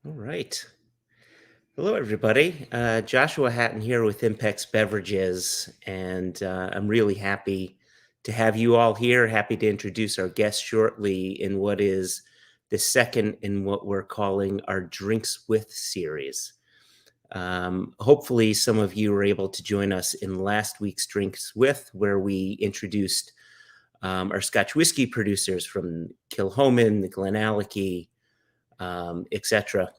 All right. Hello, everybody. Joshua Hatton here with ImpEx Beverages, and I'm really happy to have you all here. Happy to introduce our guest shortly in what is the second in what we're calling our Drinks With series. Hopefully, some of you were able to join us in last week's Drinks With, where we introduced our Scotch whiskey producers from Kilchoman, the Glenallachie, etc.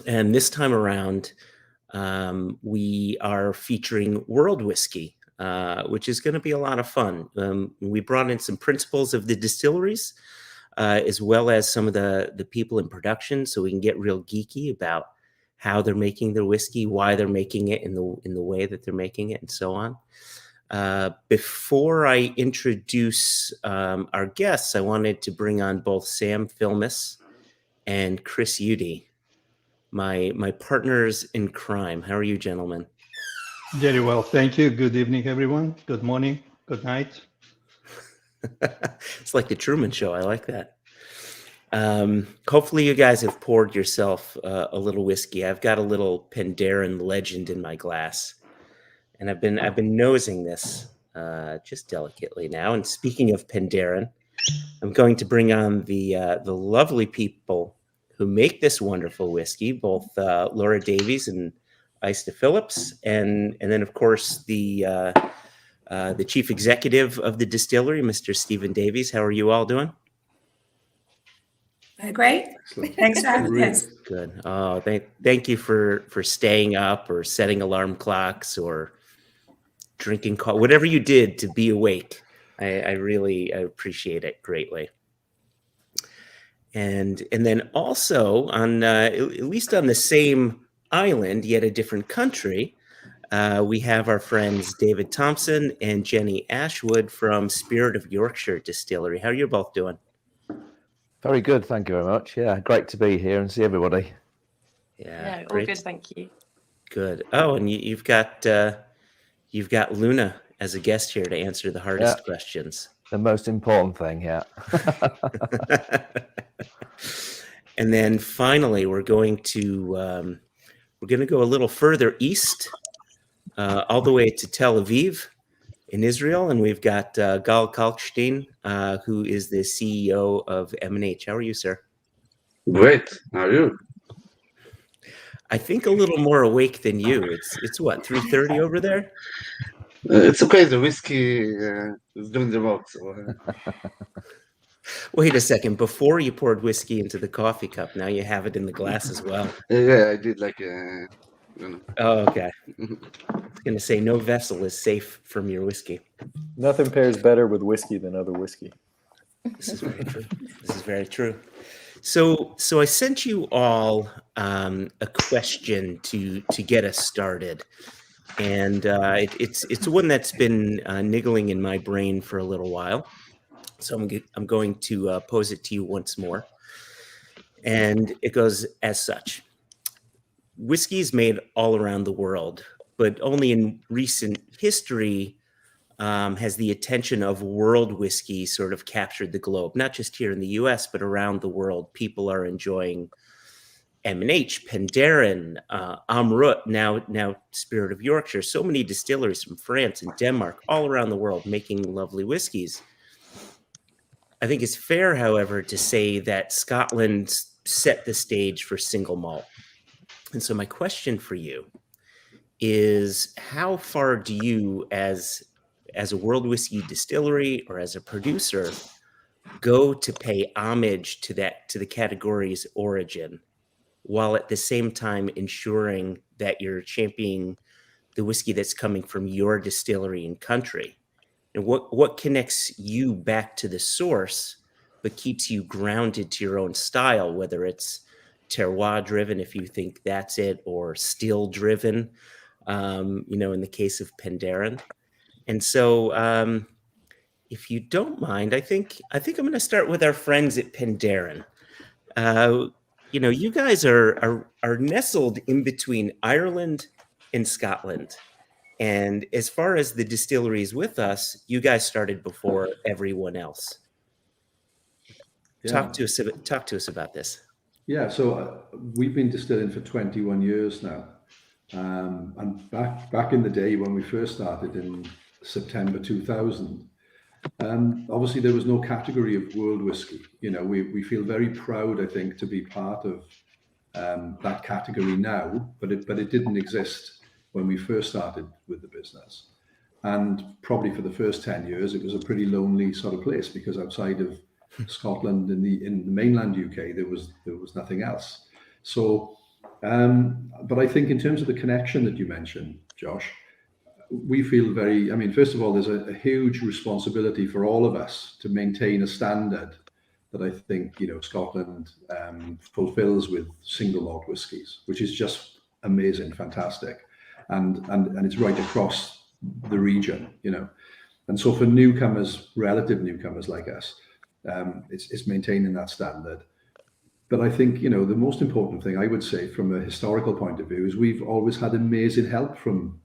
And this time around, we are featuring world whiskey, which is going to be a lot of fun. We brought in some principals of the distilleries, as well as some of the people in production, so we can get real geeky about how they're making their whiskey, why they're making it in the way that they're making it, and so on. Before I introduce our guests, I wanted to bring on both Sam Phillips and Chris Uhde, my partners in crime. How are you, gentlemen? Very well, thank you. Good evening, everyone. Good morning. Good night. It's like the Truman Show. I like that. Hopefully, you guys have poured yourself a little whiskey. I've got a little Pandaren Legend in my glass, and I've been nosing this just delicately now. And speaking of Pandaren, I'm going to bring on the lovely people who make this wonderful whiskey, both Laura Davies and Aista Phillips, and then of course the chief executive of the distillery, Mr. Stephen Davies. How are you all doing? Great. Thanks for having us. Good. Oh, thank you for staying up or setting alarm clocks or drinking coffee, whatever you did to be awake. I really appreciate it greatly. And then also on at least on the same island, yet a different country, we have our friends David Thompson and Jenni Ashwood from Spirit of Yorkshire Distillery. How are you both doing? Very good, thank you very much. Yeah, great to be here and see everybody. Yeah, all good, thank you. Good. Oh, and you've got Luna as a guest here to answer the hardest questions. The most important thing, yeah. And then finally, we're going to go a little further east, all the way to Tel Aviv in Israel, and we've got Gal Kalkshtein, who is the CEO of M&H. How are you, sir? Great. How are you? I think a little more awake than you. It's what, 3:30 over there? It's okay. The whiskey is doing the work. So, Wait a second. Before you poured whiskey into the coffee cup, now you have it in the glass as well. yeah, I did like. Oh, okay. I was going to say no vessel is safe from your whiskey. Nothing pairs better with whiskey than other whiskey. This is very true. This is very true. So I sent you all a question to get us started, and it's one that's been niggling in my brain for a little while. So I'm going to pose it to you once more, and it goes as such. Whiskey is made all around the world, but only in recent history has the attention of world whiskey sort of captured the globe. Not just here in the U.S., but around the world. People are enjoying M&H, Penderyn, Amrut, now Spirit of Yorkshire. So many distilleries from France and Denmark, all around the world, making lovely whiskeys. I think it's fair, however, to say that Scotland set the stage for single malt. And so my question for you is, how far do you, as a world whiskey distillery or as a producer, go to pay homage to the category's origin, while at the same time ensuring that you're championing the whiskey that's coming from your distillery and country? And what connects you back to the source, but keeps you grounded to your own style, whether it's terroir driven, if you think that's it, or still driven, in the case of Pandaren. And so if you don't mind, I think I'm going to start with our friends at Pandaren. You guys are nestled in between Ireland and Scotland. And as far as the distilleries with us, you guys started before everyone else. Yeah. Talk to us about this. Yeah, so we've been distilling for 21 years now. And back in the day when we first started in September 2000, obviously there was no category of world whiskey. You know, we feel very proud, I think, to be part of that category now, but it didn't exist when we first started with the business. And probably for the first 10 years, it was a pretty lonely sort of place, because outside of Scotland in the mainland UK, there was nothing else. So, but I think in terms of the connection that you mentioned, Josh, we feel very, I mean, first of all, there's a huge responsibility for all of us to maintain a standard that I think, you know, Scotland fulfills with single malt whiskies, which is just amazing, fantastic. And it's right across the region, you know. And so for newcomers, relative newcomers like us, it's maintaining that standard. But I think, you know, the most important thing I would say from a historical point of view is we've always had amazing help from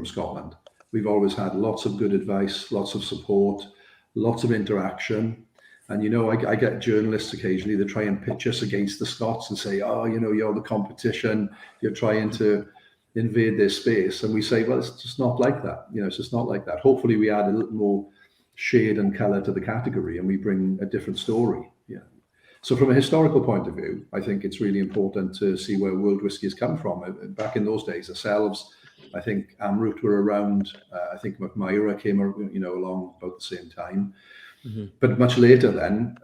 Scotland. We've always had lots of good advice, lots of support, lots of interaction. And, you know, I get journalists occasionally that try and pitch us against the Scots and say, oh, you know, you're the competition, you're trying to invade their space. And we say, well, it's just not like that. You know, it's just not like that. Hopefully we add a little more shade and color to the category and we bring a different story. Yeah. So from a historical point of view, I think it's really important to see where world whiskies come from. Back in those days, ourselves, I think Amrut were around. I think Madeira came, you know, along about the same time. Mm-hmm. But much later then,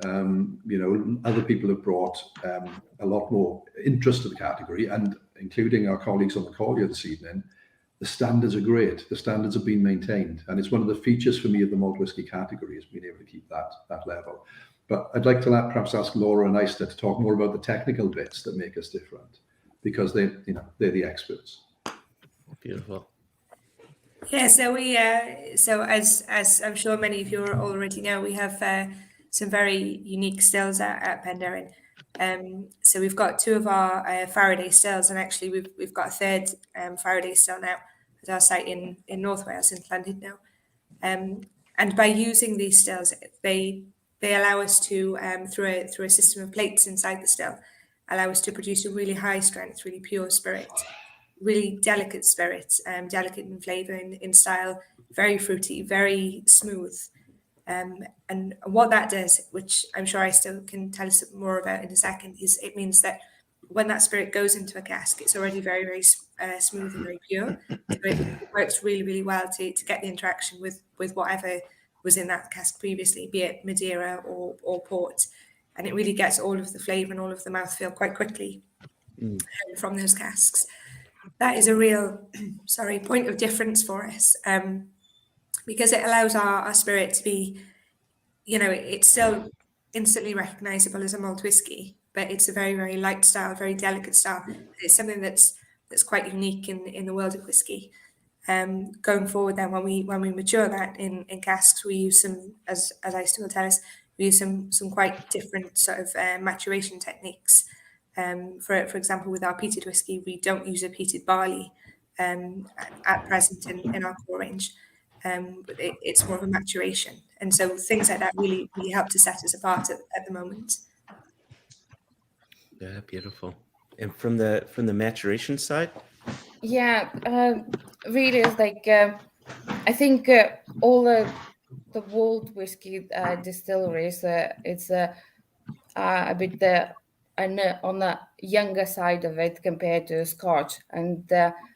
you know, other people have brought a lot more interest to the category, and including our colleagues on the call here this evening, the standards are great. The standards have been maintained. And it's one of the features for me of the malt whiskey category is being able to keep that level. But I'd like to perhaps ask Laura and Aista to talk more about the technical bits that make us different, because they're the experts. Beautiful. Yeah, so we so as I'm sure many of you already know, we have some very unique stills at Penderyn. So we've got two of our Faraday stills, and actually we've got a third Faraday still now at our site in North Wales, in Llandudno. And by using these stills, they allow us to through a system of plates inside the still, allow us to produce a really high strength, really pure spirit. Really delicate spirits, delicate in flavour, in style, very fruity, very smooth. And what that does, which I'm sure I still can tell us more about in a second, is it means that when that spirit goes into a cask, it's already very, very smooth and very pure. So it works really, really well to get the interaction with whatever was in that cask previously, be it Madeira or port. And it really gets all of the flavour and all of the mouthfeel quite quickly from those casks. That is a real, point of difference for us, because it allows our spirit to be, you know, it's still instantly recognisable as a malt whiskey, but it's a very, very light style, very delicate style. It's something that's quite unique in the world of whiskey. Going forward, then when we mature that in casks, we use some, as I still tell us, we use some quite different sort of maturation techniques. For example, with our peated whiskey, we don't use a peated barley at present in our core range. But it's more of a maturation, and so things like that really help to set us apart at the moment. Yeah, beautiful. And from the maturation side, yeah, really, it's like I think all the world whiskey distilleries, it's a bit on the younger side of it compared to Scotch, and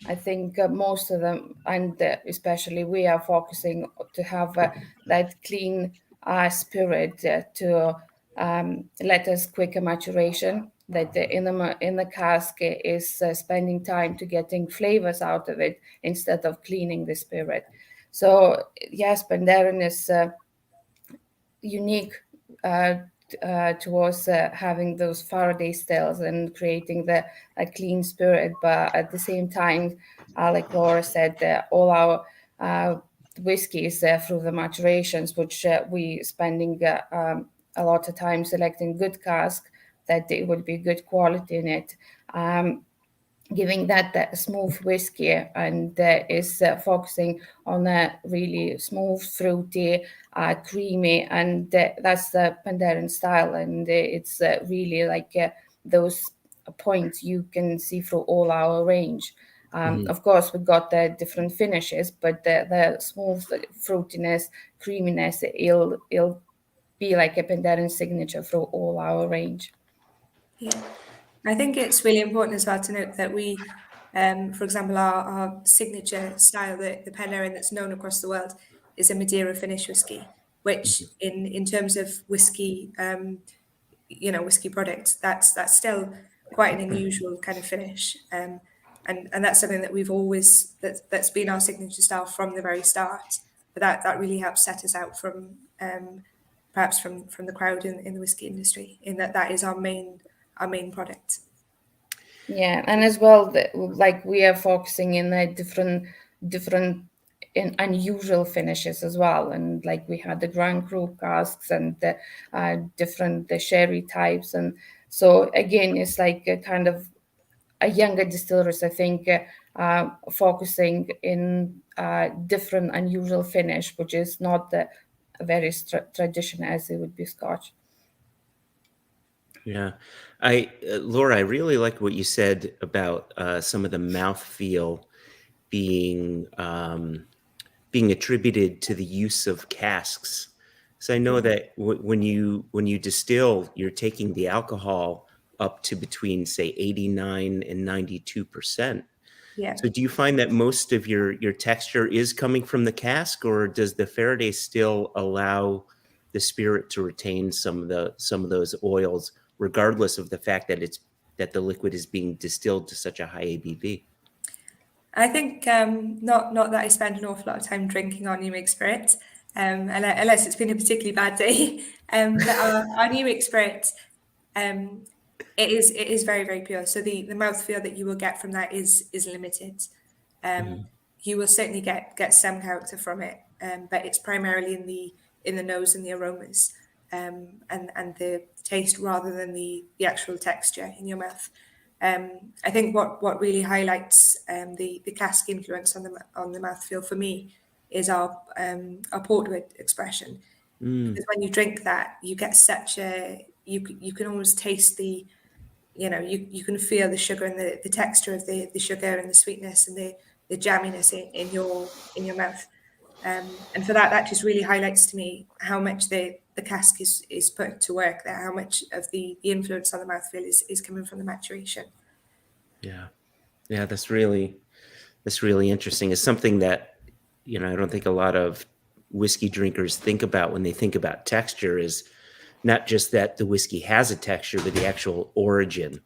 I think most of them, and especially we, are focusing to have that clean spirit to let us quicker maturation. That in the cask is spending time to getting flavors out of it instead of cleaning the spirit. So yes, Pandaren is unique towards having those Faraday stills and creating a clean spirit, but at the same time, like Laura said, all our whiskies through the maturations, which we spending a lot of time selecting good cask, that it would be good quality in it, giving that smooth whiskey, and is focusing on a really smooth, fruity, creamy, and that's the Pandaren style, and it's really like those points you can see through all our range. Mhm. Of course, we got the different finishes, but the smooth fruitiness, creaminess, it'll be like a Pandaren signature through all our range. Yeah, I think it's really important as well to note that we, for example, our signature style, the Penderyn that's known across the world, is a Madeira finish whiskey, which in terms of whiskey, whiskey products, that's still quite an unusual kind of finish. And that's something that we've always that's been our signature style from the very start. But that really helps set us out from perhaps from the crowd in the whiskey industry, in that is our main product. Yeah, and as well, like we are focusing in the different in unusual finishes as well, and like we had the Grand Cru casks and the different the sherry types, and so again, it's like a kind of a younger distillers, I think, focusing in different unusual finish, which is not the very traditional as it would be Scotch. Yeah, Laura, I really like what you said about some of the mouthfeel being being attributed to the use of casks. So I know that when you distill, you're taking the alcohol up to between, say, 89 and 92%. Yeah. So do you find that most of your texture is coming from the cask, or does the Faraday still allow the spirit to retain some of those oils, regardless of the fact that the liquid is being distilled to such a high ABV? I think not that I spend an awful lot of time drinking our New Make Spirit, unless it's been a particularly bad day. But our New Make Spirit, it is very, very pure. So the mouthfeel that you will get from that is limited. You will certainly get some character from it, but it's primarily in the nose and the aromas, and the taste rather than the actual texture in your mouth. I think what really highlights the cask influence on the mouthfeel for me is our portwood expression. Because when you drink that, you get such you can almost taste you can feel the sugar and the texture of the sugar and the sweetness and the jamminess in your mouth. And for that just really highlights to me how much the cask is put to work there, how much of the influence on the mouthfeel is coming from the maturation. Yeah, that's really interesting. It's something that I don't think a lot of whiskey drinkers think about when they think about texture, is not just that the whiskey has a texture, but the actual origin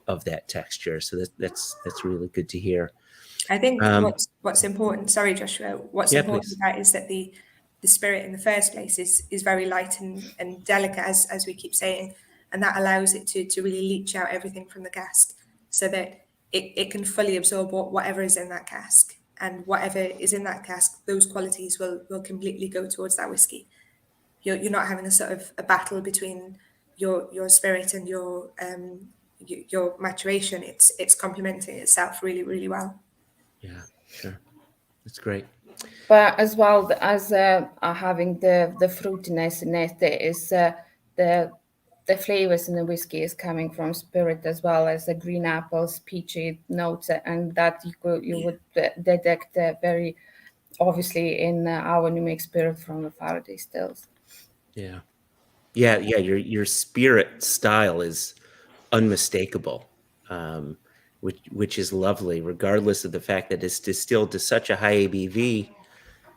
of that texture. So that's really good to hear. I think what's important, sorry, Joshua, what's important please. about is that the spirit in the first place is very light and delicate, as we keep saying, and that allows it to really leach out everything from the cask, so that it can fully absorb whatever is in that cask, and whatever is in that cask, those qualities will completely go towards that whiskey. You're not having a sort of a battle between your spirit and your maturation. It's complementing itself really, really well. Yeah, sure. That's great. But as well as having the fruitiness in it, there is the flavors in the whiskey is coming from spirit, as well as the green apples, peachy notes, and that you would detect very obviously in our New Make Spirit from the Faraday stills. Yeah. Your spirit style is unmistakable, which is lovely, regardless of the fact that it's distilled to such a high ABV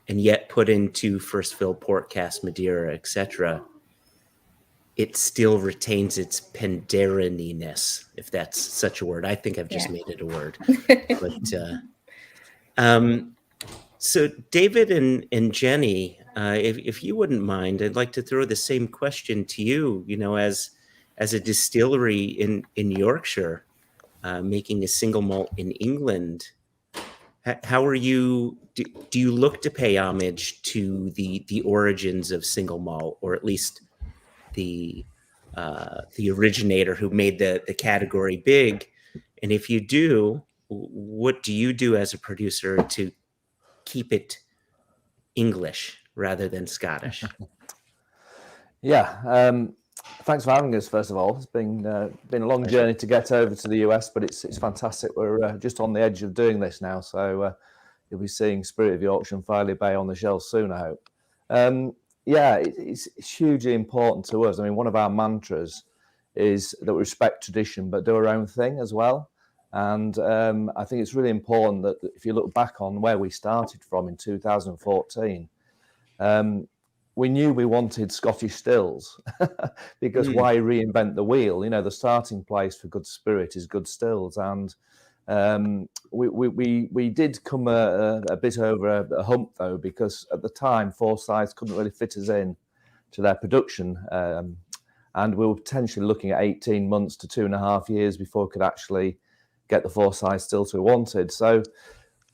and yet put into first fill port cask Madeira, etc. It still retains its Penderyn-ness, if that's such a word. I think I've just made it a word. But so David and Jenni, if you wouldn't mind, I'd like to throw the same question to you. As a distillery in Yorkshire, making a single malt in England, how are you? Do you look to pay homage to the origins of single malt, or at least the originator who made the category big? And if you do, what do you do as a producer to keep it English rather than Scottish? Yeah, Thanks for having us. First of all, it's been a long journey to get over to the US, but it's fantastic. We're just on the edge of doing this now, so you'll be seeing Spirit of Yorkshire and Filey Bay on the shelves soon, I hope. It's hugely important to us. I mean, one of our mantras is that we respect tradition, but do our own thing as well. And I think it's really important that if you look back on where we started from in 2014, we knew we wanted Scottish stills because why reinvent the wheel? You know, the starting place for good spirit is good stills. And we did come a bit over a hump, though, because at the time, Forsyth couldn't really fit us in to their production. And we were potentially looking at 18 months to 2.5 years before we could actually get the Forsyth stills we wanted. So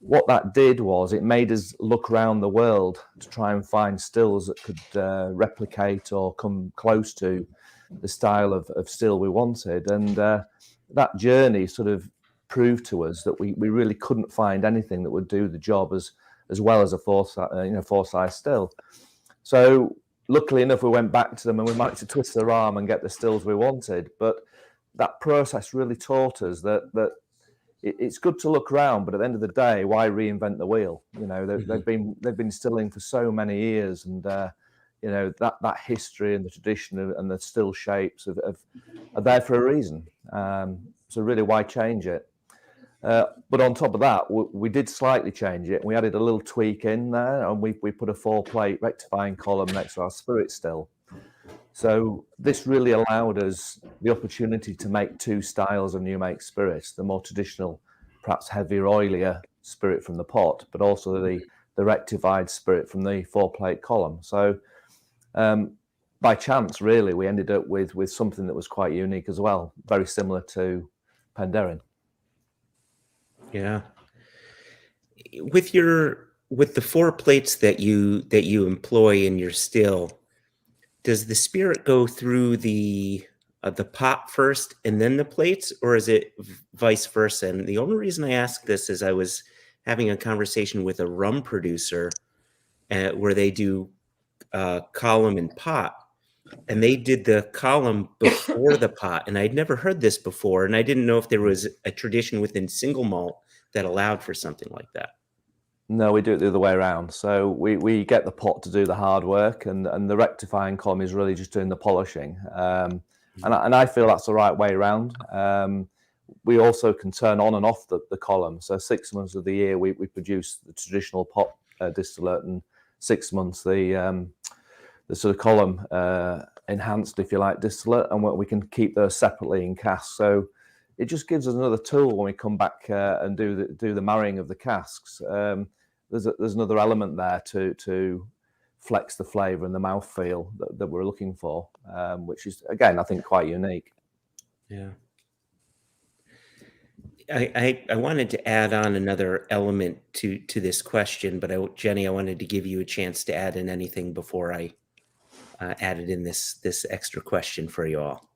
what that did was it made us look around the world to try and find stills that could replicate or come close to the style of still we wanted. And that journey sort of proved to us that we really couldn't find anything that would do the job as well as a Forsyth still. So luckily enough, we went back to them and we managed to twist their arm and get the stills we wanted. But that process really taught us that it's good to look around, but at the end of the day, why reinvent the wheel? You know, they've been distilling for so many years, and you know that history and the tradition and the still shapes are there for a reason. So really, why change it? But on top of that, we did slightly change it. We added a little tweak in there, and we put a 4-plate rectifying column next to our spirit still. So this really allowed us the opportunity to make two styles of new make spirits, the more traditional, perhaps heavier, oilier spirit from the pot, but also the rectified spirit from the 4-plate column. So by chance, really, we ended up with something that was quite unique as well, very similar to Penderyn. Yeah. With the 4 plates that you employ in your still, does the spirit go through the pot first and then the plates, or is it vice versa? And the only reason I ask this is I was having a conversation with a rum producer where they do column and pot, and they did the column before the pot, and I'd never heard this before, and I didn't know if there was a tradition within single malt that allowed for something like that. No, we do it the other way around. So we get the pot to do the hard work, and the rectifying column is really just doing the polishing. And I feel that's the right way around. We also can turn on and off the column. So 6 months of the year we produce the traditional pot distillate, and 6 months the sort of column enhanced, if you like, distillate, and we can keep those separately in casks. So it just gives us another tool when we come back and do the marrying of the casks. There's another element there to flex the flavour and the mouthfeel that we're looking for, which is, again, I think quite unique. Yeah. I wanted to add on another element to this question, but Jenni, I wanted to give you a chance to add in anything before I added in this extra question for you all.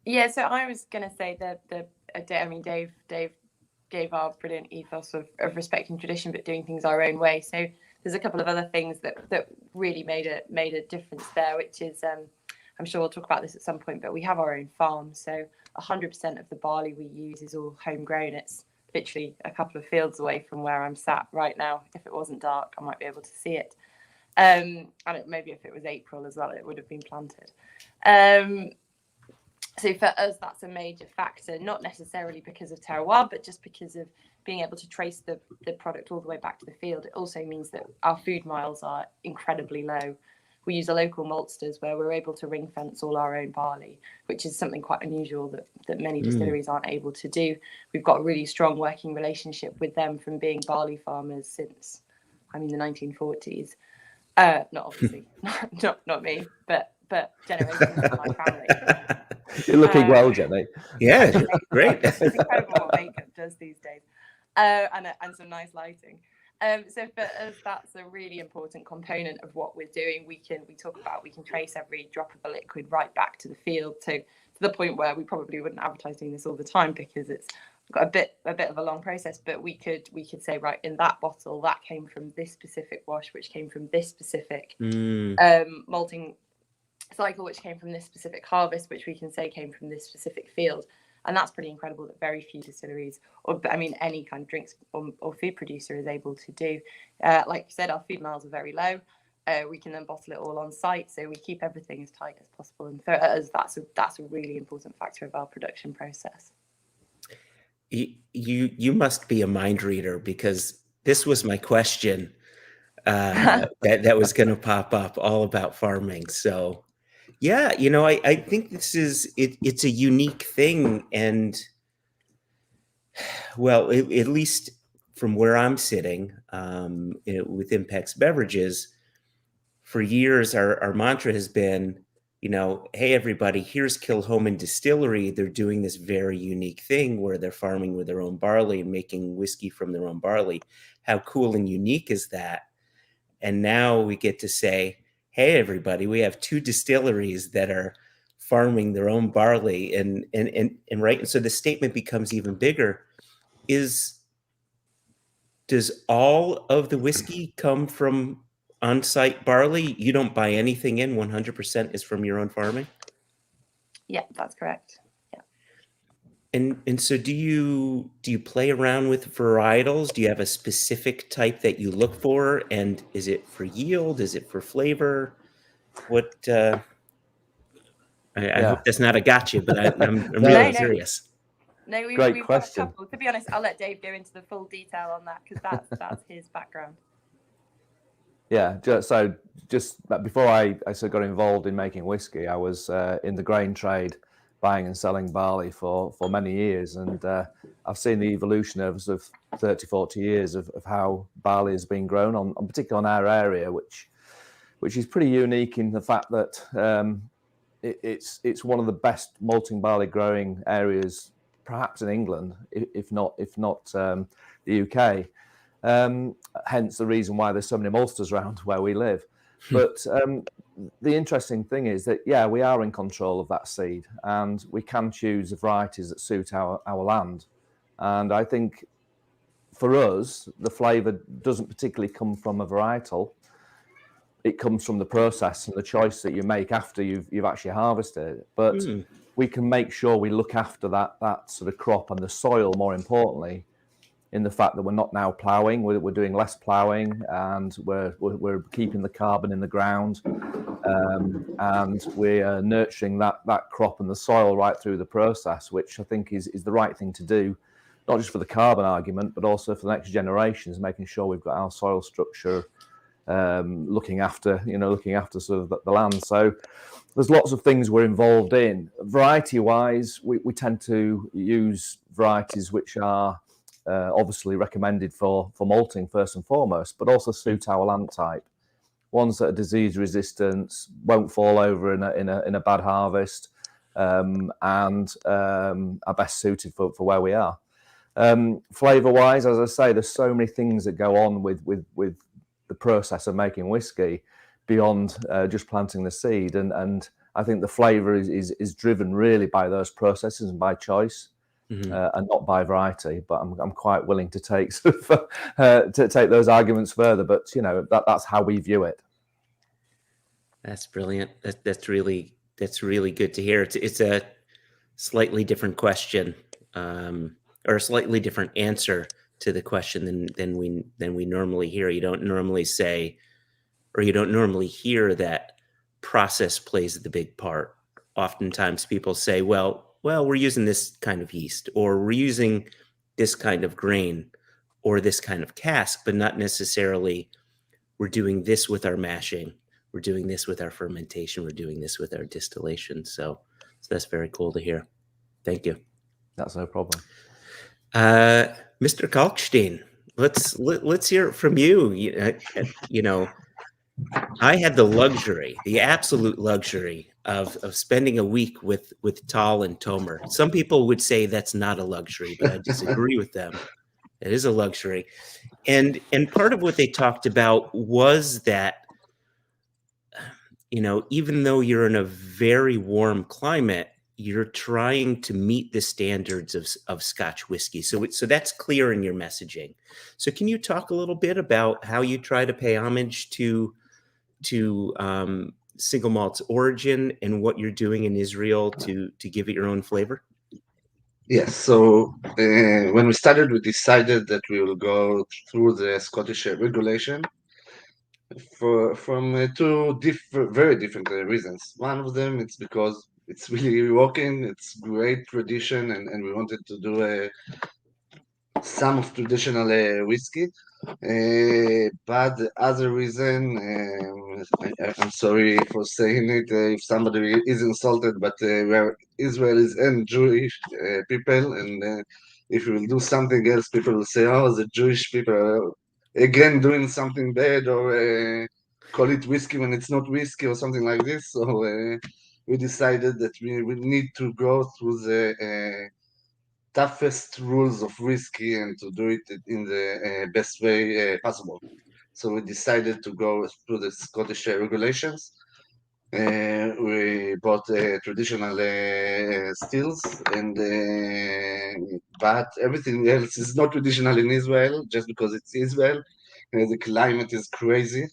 Yeah, so I was going to say that Dave gave our brilliant ethos of respecting tradition but doing things our own way. So there's a couple of other things that really made a difference there, which is I'm sure we'll talk about this at some point, but we have our own farm. So 100% of the barley we use is all homegrown. It's literally a couple of fields away from where I'm sat right now. If it wasn't dark, I might be able to see it. And maybe if it was April as well, it would have been planted. So for us, that's a major factor, not necessarily because of terroir, but just because of being able to trace the product all the way back to the field. It also means that our food miles are incredibly low. We use a local maltsters where we're able to ring fence all our own barley, which is something quite unusual that many distilleries aren't able to do. We've got a really strong working relationship with them from being barley farmers since, the 1940s. Not obviously, not me, but generations of my family. You're looking well, Jenni. Yeah, great. It's incredible what makeup does these days, and some nice lighting. So for us, that's a really important component of what we're doing. We can trace every drop of the liquid right back to the field, to the point where we probably wouldn't advertise doing this all the time because it's got a bit of a long process. But we could say, right, in that bottle that came from this specific wash, which came from this specific malting cycle which came from this specific harvest, which we can say came from this specific field. And that's pretty incredible that very few distilleries, or I mean, any kind of drinks or food producer is able to do. Like you said, our food miles are very low. We can then bottle it all on site, so we keep everything as tight as possible. And for us, that's a really important factor of our production process. You must be a mind reader, because this was my question that was going to pop up, all about farming. So yeah, I think this is it's a unique thing, and well, at least from where I'm sitting with ImpEx Beverages, for years our mantra has been, hey everybody, here's Kilchoman Distillery. They're doing this very unique thing where they're farming with their own barley and making whiskey from their own barley. How cool and unique is that? And now we get to say, hey everybody, we have 2 distilleries that are farming their own barley, and right. And so the statement becomes even bigger. Does all of the whiskey come from on-site barley? You don't buy anything in, 100% is from your own farming? Yeah, that's correct. Yeah. And so do you play around with varietals? Do you have a specific type that you look for? And is it for yield? Is it for flavor? What I hope that's not a gotcha, but I'm really curious. No, we've Great got a question. couple. To be honest, I'll let Dave go into the full detail on that, because that's his background. Yeah, so just before I sort of got involved in making whiskey, I was in the grain trade, buying and selling barley for many years, and I've seen the evolution of sort of 30, 40 years of how barley has been grown, on particularly on our area, which is pretty unique in the fact that it's one of the best malting barley growing areas, perhaps in England, if not the UK. Hence the reason why there's so many maltsters around where we live. But the interesting thing is that, yeah, we are in control of that seed, and we can choose the varieties that suit our land. And I think for us, the flavour doesn't particularly come from a varietal. It comes from the process and the choice that you make after you've actually harvested it. But we can make sure we look after that sort of crop and the soil, more importantly, in the fact that we're not now ploughing, we're doing less ploughing, and we're keeping the carbon in the ground, and we're nurturing that crop and the soil right through the process, which I think is the right thing to do, not just for the carbon argument, but also for the next generations, making sure we've got our soil structure looking after sort of the land. So there's lots of things we're involved in. Variety wise, we tend to use varieties which are obviously recommended for malting first and foremost, but also suit our land type. Ones that are disease resistant, won't fall over in a bad harvest, and are best suited for where we are. Flavour wise, as I say, there's so many things that go on with the process of making whiskey beyond just planting the seed, and I think the flavour is driven really by those processes and by choice. And not by variety, but I'm quite willing to take to take those arguments further. But that's how we view it. That's brilliant. That's really good to hear. It's a slightly different question, or a slightly different answer to the question than we normally hear. You don't normally say, or you don't normally hear that process plays the big part. Oftentimes people say, well, we're using this kind of yeast, or we're using this kind of grain, or this kind of cask, but not necessarily we're doing this with our mashing, we're doing this with our fermentation, we're doing this with our distillation. So that's very cool to hear. Thank you. That's no problem. Mr. Kalkshtein, let's hear it from you. I had the absolute luxury of spending a week with Tal and Tomer. Some people would say that's not a luxury, but I disagree with them. It is a luxury. And part of what they talked about was that, even though you're in a very warm climate, you're trying to meet the standards of Scotch whiskey. So that's clear in your messaging. So can you talk a little bit about how you try to pay homage to single malt's origin and what you're doing in Israel to give it your own flavor? Yes, so when we started, we decided that we will go through the Scottish regulation from two very different reasons. One of them, it's because it's really working, it's great tradition, and we wanted to do some of traditional whiskey. But the other reason, I'm sorry for saying it if somebody is insulted, but we're Israelis and Jewish people, and if we will do something else, people will say, oh, the Jewish people are again doing something bad, or call it whiskey when it's not whiskey, or something like this. So we decided that we need to go through the toughest rules of whiskey and to do it in the best way possible. So we decided to go through the Scottish regulations. We bought traditional stills, but everything else is not traditional in Israel, just because it's Israel. The climate is crazy.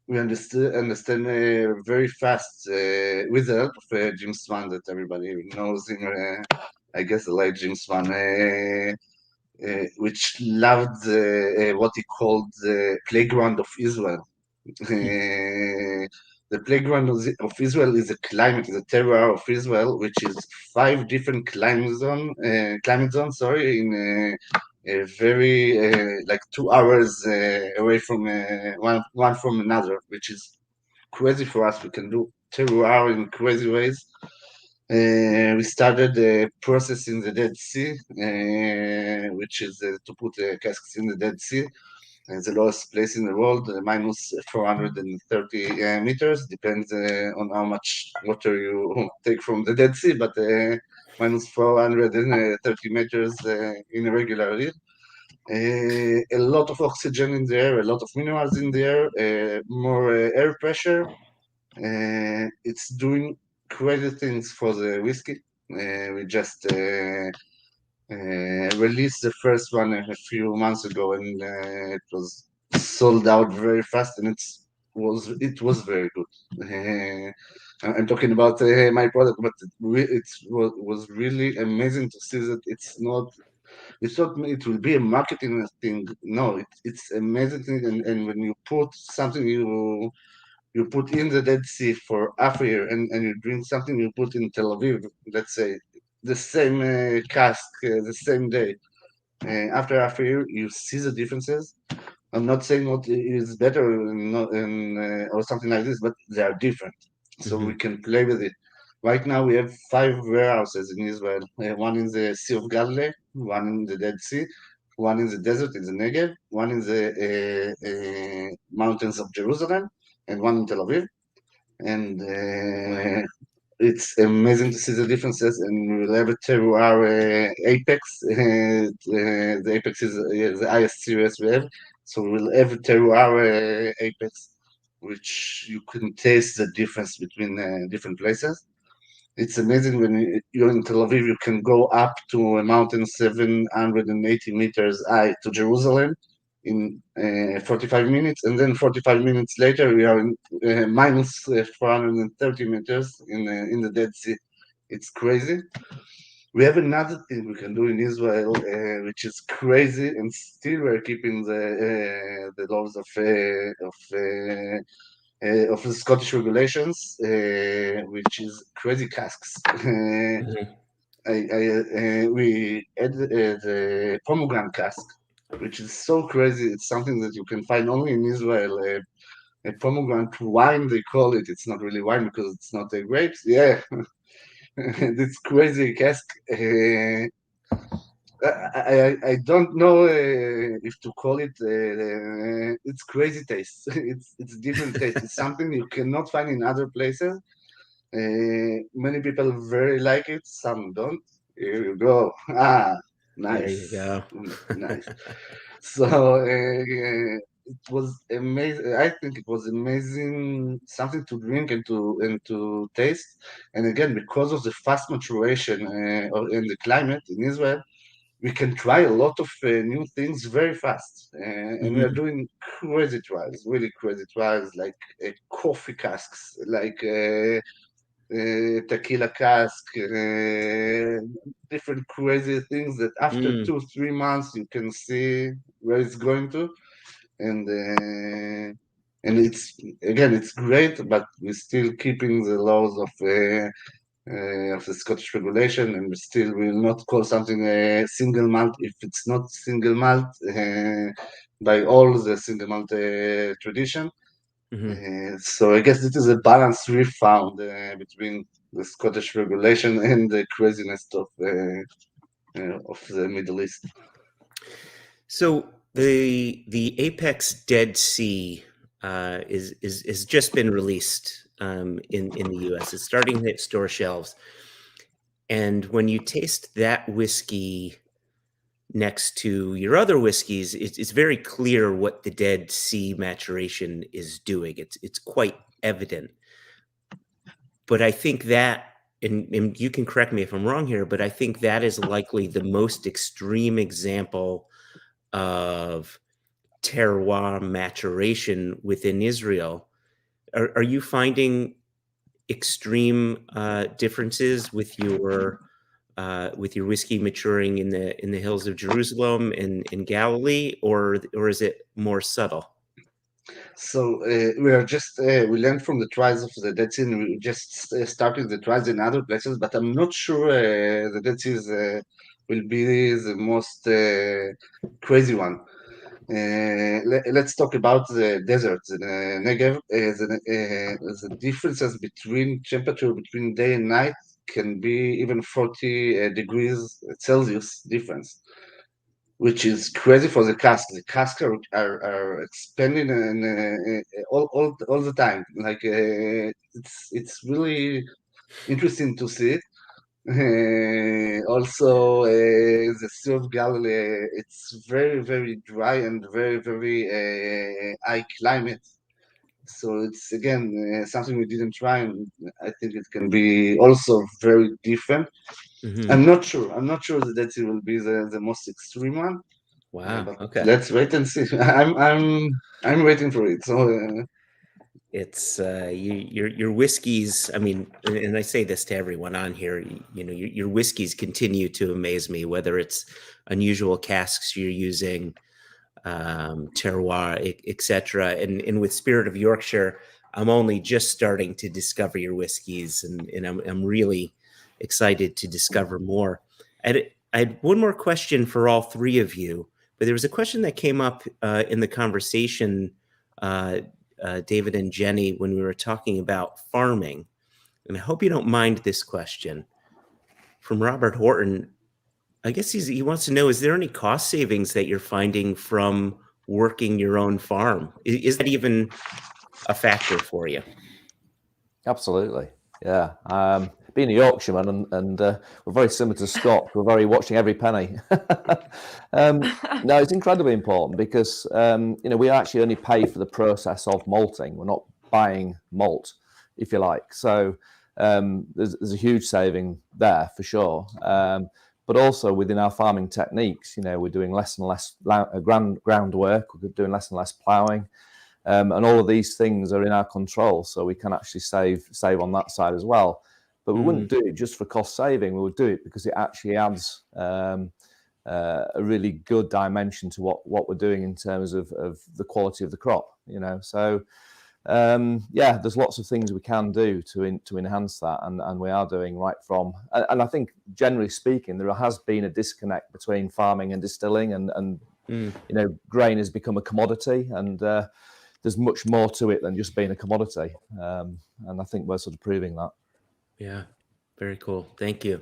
We understand very fast with the help of Jim Swan, that everybody knows him. I guess I like Jim Swan, which loved what he called the playground of Israel. The playground of Israel is a climate, is a terroir of Israel, which is 5 different climate zones, in a very like 2 hours away from one from another, which is crazy for us. We can do terroir in crazy ways. We started the process in the Dead Sea, which is to put casks in the Dead Sea. It's the lowest place in the world, minus 430 meters. Depends on how much water you take from the Dead Sea, but minus 430 meters in a regular year. A lot of oxygen in the air, a lot of minerals in the air, more air pressure. It's doing crazy things for the whiskey. We just released the first one a few months ago, and it was sold out very fast, and it was very good. I'm talking about my product, but it was really amazing to see that it's not. We thought it will be a marketing thing. No, it's amazing thing, and when you put something you put in the Dead Sea for half a year, and you drink something you put in Tel Aviv, let's say, the same cask, the same day. After half a year, you see the differences. I'm not saying what is better or something like this, but they are different. So we can play with it. Right now, we have 5 warehouses in Israel. One in the Sea of Galilee, one in the Dead Sea, one in the desert in the Negev, one in the mountains of Jerusalem, and one in Tel Aviv. And it's amazing to see the differences, and we'll have a terroir Apex. The Apex is the highest series we have, so we'll have a terroir Apex, which you can taste the difference between different places. It's amazing when you're in Tel Aviv, you can go up to a mountain 780 meters high to Jerusalem in 45 minutes, and then 45 minutes later we are in minus 430 meters in the Dead Sea. It's crazy. We have another thing we can do in Israel, which is crazy, and still we're keeping the laws of the Scottish regulations, which is crazy casks. We add the pomegranate cask, which is so crazy. It's something that you can find only in Israel. A pomegranate wine, they call it. It's not really wine because it's not a grapes. Yeah, this crazy cask. I don't know if to call it. It's crazy taste. It's different taste. It's something you cannot find in other places. Many people very like it. Some don't. Here you go. Nice. There you go. Nice. So it was amazing. I think it was amazing, something to drink and to taste. And again, because of the fast maturation in the climate in Israel, we can try a lot of new things very fast, and we are doing crazy trials, really crazy trials, like coffee casks, like tequila cask, different crazy things that after 2-3 months you can see where it's going to, and it's great, but we're still keeping the laws of the Scottish regulation, and we still will not call something a single malt if it's not single malt by all the single malt tradition. So I guess this is a balance we found between the Scottish regulation and the craziness of the Middle East. So the Apex Dead Sea is just been released in the U.S. It's starting to hit store shelves, and when you taste that whiskey next to your other whiskeys, it's very clear what the Dead Sea maturation is doing. It's quite evident. But I think that, and you can correct me if I'm wrong here, but I think that is likely the most extreme example of terroir maturation within Israel. Are you finding extreme differences with your whiskey maturing in the hills of Jerusalem and in Galilee, or is it more subtle? So we are just we learned from the trials of the Dead Sea, and we just started the trials in other places, but I'm not sure the Dead Sea will be the most crazy one. Let's talk about the deserts. The Negev, the differences between temperature between day and night can be even 40 degrees Celsius difference, which is crazy for the cask. The casks are expanding and all the time. Like it's really interesting to see it. Also, the Sea of Galilee, it's very, very dry and very, very high climate. So it's again something we didn't try, and I think it can be also very different. I'm not sure. I'm not sure that Dead Sea will be the most extreme one. Wow. But Okay. let's wait and see. I'm waiting for it. So it's your whiskeys. I mean, and I say this to everyone on here. You know, your whiskeys continue to amaze me. Whether it's unusual casks you're using, terroir, etc. And with Spirit of Yorkshire, I'm only just starting to discover your whiskeys, and I'm really excited to discover more. I had one more question for all three of you, but there was a question that came up in the conversation, David and Jenni, when we were talking about farming, and I hope you don't mind this question from Robert Horton. I guess he wants to know, is there any cost savings that you're finding from working your own farm? Is that even a factor for you? Absolutely. Yeah. Being a Yorkshireman and we're very similar to Scott, we're very watching every penny. No, it's incredibly important because, we actually only pay for the process of malting. We're not buying malt, if you like. So there's a huge saving there for sure. But also within our farming techniques, we're doing less and less groundwork, we're doing less and less ploughing. And all of these things are in our control, so we can actually save on that side as well. But we wouldn't do it just for cost saving. We would do it because it actually adds a really good dimension to what we're doing in terms of the quality of the crop. So there's lots of things we can do to enhance that, and we are doing right from. And I think generally speaking, there has been a disconnect between farming and distilling, and grain has become a commodity, and there's much more to it than just being a commodity. And I think we're sort of proving that. Yeah, very cool. Thank you.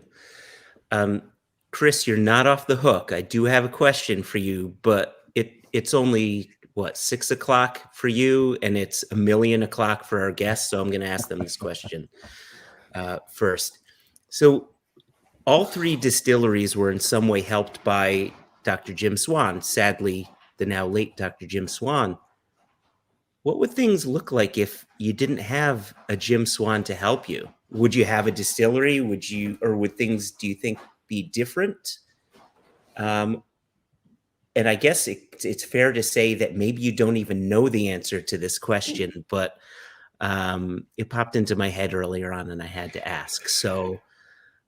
Chris, you're not off the hook. I do have a question for you, but it's only, 6 o'clock for you, and it's 1,000,000 o'clock for our guests, so I'm going to ask them this question first. So all three distilleries were in some way helped by Dr. Jim Swan, sadly, the now late Dr. Jim Swan. What would things look like if you didn't have a Jim Swan to help you? Would you have a distillery? Would things, do you think, be different? And I guess it's fair to say that maybe you don't even know the answer to this question, but it popped into my head earlier on, and I had to ask. So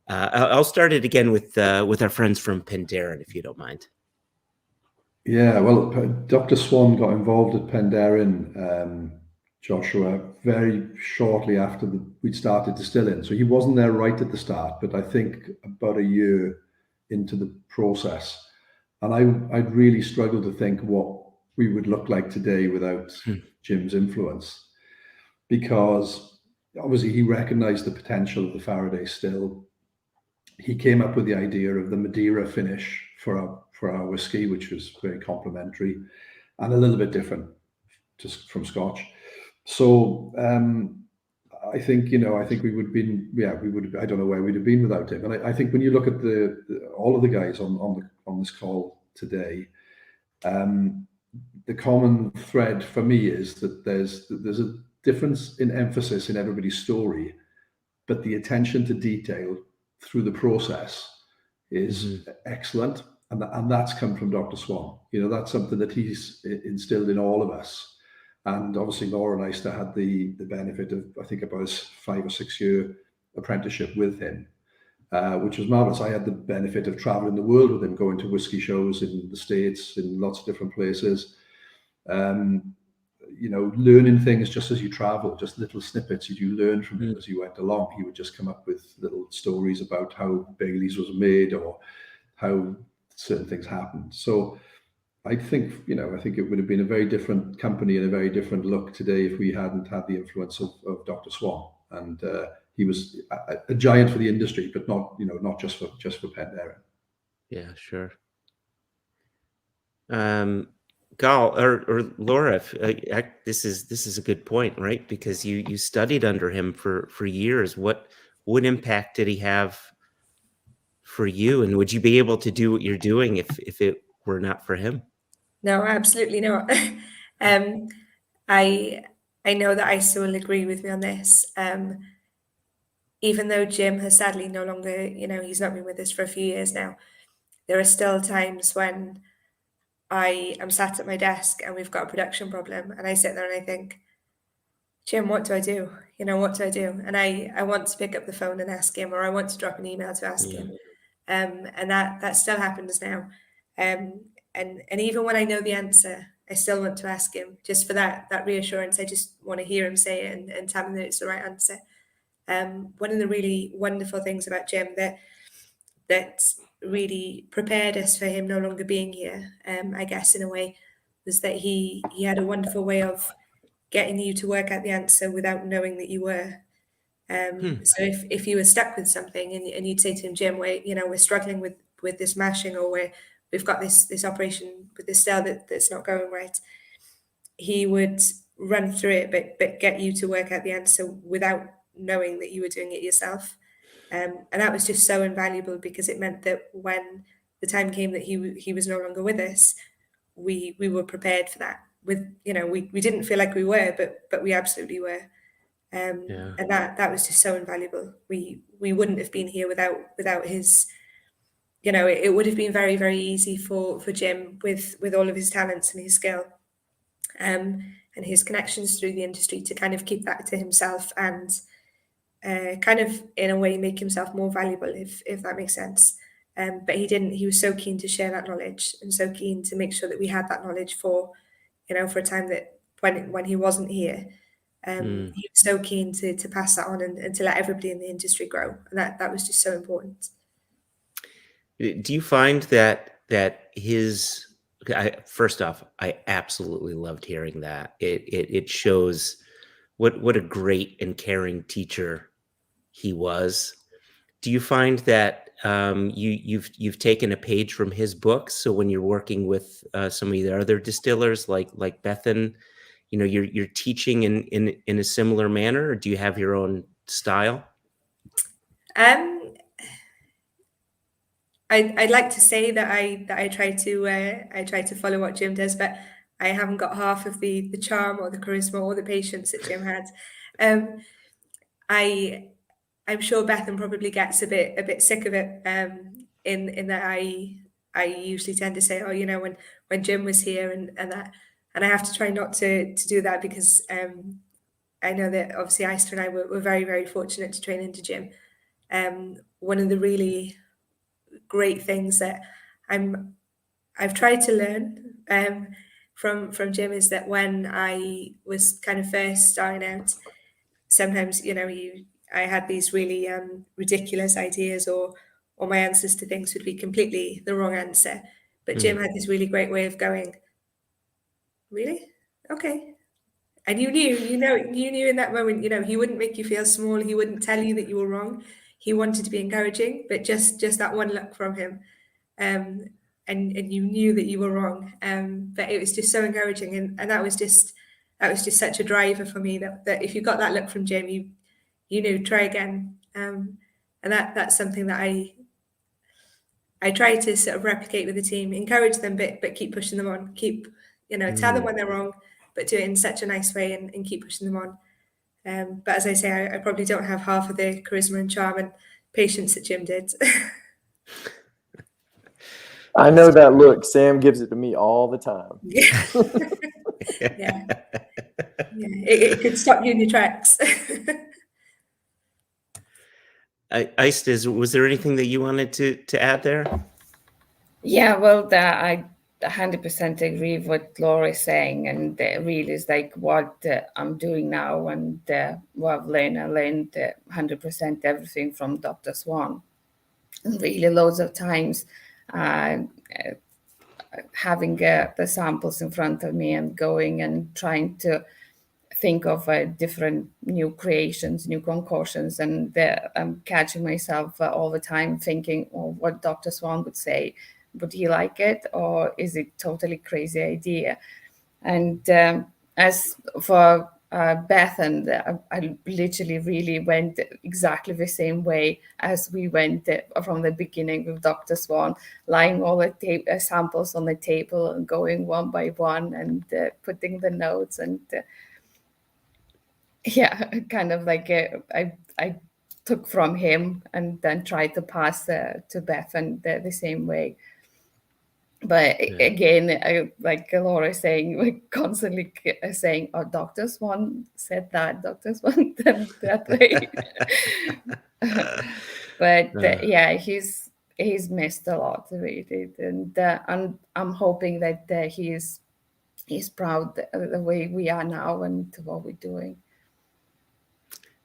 I'll start it again with our friends from Pandaren, if you don't mind. Yeah, well, Dr. Swan got involved at Penderyn, Joshua, very shortly after we'd started distilling. So he wasn't there right at the start, but I think about a year into the process. And I'd really struggled to think what we would look like today without Jim's influence, because obviously he recognized the potential of the Faraday still. He came up with the idea of the Madeira finish for our whiskey, which was very complementary and a little bit different just from Scotch. So I think we would have been, I don't know where we'd have been without him. And I think when you look at all of the guys on this call today, the common thread for me is that there's a difference in emphasis in everybody's story, but the attention to detail through the process is excellent. And that's come from Dr. Swan. That's something that he's instilled in all of us. And obviously Laura and Aista had the benefit of, I think, about a 5 or 6 year apprenticeship with him, which was marvelous. I had the benefit of traveling the world with him, going to whiskey shows in the States, in lots of different places. Learning things just as you travel, just little snippets you learn from him as you went along. He would just come up with little stories about how Baileys was made or how certain things happened. So I think it would have been a very different company and a very different look today if we hadn't had the influence of Dr. Swan. And he was a giant for the industry, but not just for Pandaren. Yeah, sure. Gal or Laura, this is a good point, right? Because you studied under him for years. What impact did he have for you, and would you be able to do what you're doing if it were not for him? No, absolutely not. I know that Aista will agree with me on this. Even though Jim has sadly no longer, he's not been with us for a few years now, there are still times when I am sat at my desk and we've got a production problem, and I sit there and I think, Jim, what do I do? What do I do? And I want to pick up the phone and ask him, or I want to drop an email to ask him. And that still happens now. And even when I know the answer, I still want to ask him, just for that reassurance. I just want to hear him say it and tell me that it's the right answer. One of the really wonderful things about Jim that really prepared us for him no longer being here, I guess in a way, was that he had a wonderful way of getting you to work out the answer without knowing that you were. So if you were stuck with something and you'd say to him, Jim, we're struggling with this mashing, or we've got this operation with this still that's not going right, he would run through it, but get you to work out the answer without knowing that you were doing it yourself. And that was just so invaluable, because it meant that when the time came that he was no longer with us, we were prepared for that. We didn't feel like we were, but we absolutely were. And that was just so invaluable. We wouldn't have been here without his. It would have been very, very easy for Jim with all of his talents and his skill, and his connections through the industry, to kind of keep that to himself and kind of in a way make himself more valuable, if that makes sense. But he didn't. He was so keen to share that knowledge, and so keen to make sure that we had that knowledge for a time that when he wasn't here. He was so keen to pass that on and to let everybody in the industry grow, and that was just so important. Do you find that his? First off, I absolutely loved hearing that. It shows what a great and caring teacher he was. Do you find that you've taken a page from his books? So when you're working with some of the other distillers like Bethan, you're teaching in a similar manner, or do you have your own style? I'd like to say that I try to follow what Jim does, but I haven't got half of the charm or the charisma or the patience that Jim had. I'm sure Bethan probably gets a bit sick of it, in that I usually tend to say, oh, you know, when Jim was here and that, and I have to try not to do that because I know that obviously Aista and I were very, very fortunate to train into Jim. One of the really great things that I've tried to learn from Jim is that when I was kind of first starting out, sometimes, you know, I had these really ridiculous ideas, or my answers to things would be completely the wrong answer. But Jim had this really great way of going, really? Okay. And you knew in that moment, you know, he wouldn't make you feel small. He wouldn't tell you that you were wrong. He wanted to be encouraging, but just that one look from him, and you knew that you were wrong. But it was just so encouraging, and that was just such a driver for me. That if you got that look from Jim, you knew, try again. And that's something that I try to sort of replicate with the team, encourage them, but keep pushing them on, keep, you know, tell them when they're wrong, but do it in such a nice way and keep pushing them on. But as I say, I probably don't have half of the charisma and charm and patience that Jim did. I know that look. Sam gives it to me all the time. Yeah. It could stop you in your tracks. Aista, was there anything that you wanted to add there? Yeah, well, I 100% agree with what Laura is saying, and really is like what I'm doing now, and what I've learned. I learned 100% everything from Dr. Swan, and really loads of times having the samples in front of me and going and trying to think of different new creations, new concoctions, and I'm catching myself all the time thinking, oh, what Dr. Swan would say. Would he like it, or is it totally crazy idea? And as for Beth, and I literally really went exactly the same way as we went from the beginning with Dr. Swan, lying all the samples on the table and going one by one and putting the notes and kind of like I took from him and then tried to pass to Beth and the same way. But again, like Laura is saying, we're constantly saying, oh, Dr. Swan said that, Dr. Swan said that way. But yeah, he's missed a lot, really. And I'm hoping that he's proud the way we are now and what we're doing.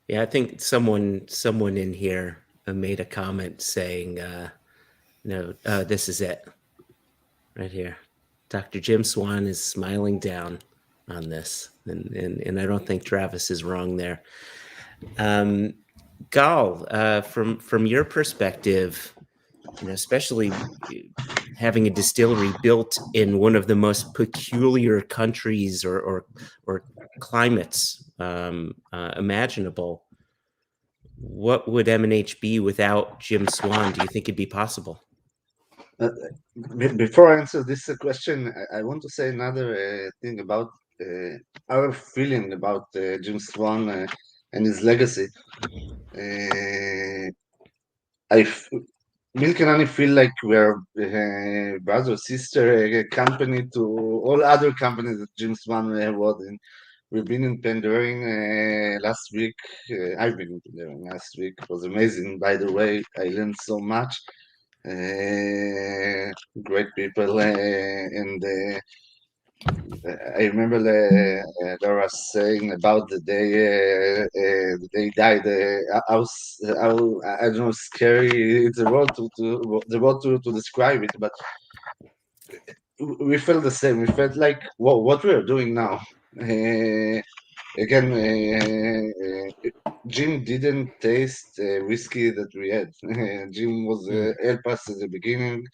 Yeah, I think someone in here made a comment saying, no, this is it right here. Dr. Jim Swan is smiling down on this, and I don't think Travis is wrong there. Gal, from your perspective, you know, especially having a distillery built in one of the most peculiar countries or climates imaginable, what would M&H be without Jim Swan? Do you think it'd be possible? Before I answer this question, I want to say another thing about our feeling about Jim Swan and his legacy. Milk and Honey feel like we're brother, sister company to all other companies that Jim Swan was in. We've been in Penderyn last week. I've been in Penderyn last week. It was amazing. By the way, I learned so much. Great people, and I remember Laura saying about the day they died. I don't know, scary. It's a word to describe it, but we felt the same. We felt like what we are doing now. Again, Jim didn't taste whiskey that we had. Jim was help us at the beginning.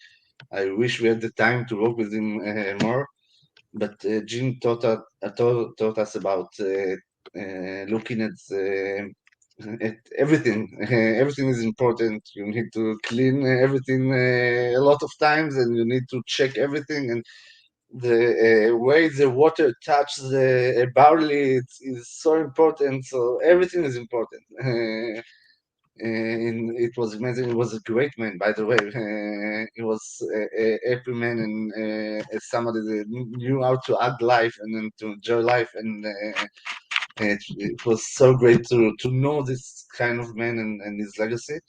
I wish we had the time to work with him more. But Jim taught us about looking at everything. Everything is important. You need to clean everything a lot of times, and you need to check everything. And the way the water touches the barley is so important. So everything is important. And it was amazing. It was a great man, by the way. He was a happy man and somebody that knew how to act life and then to enjoy life. And it was so great to know this kind of man and his legacy.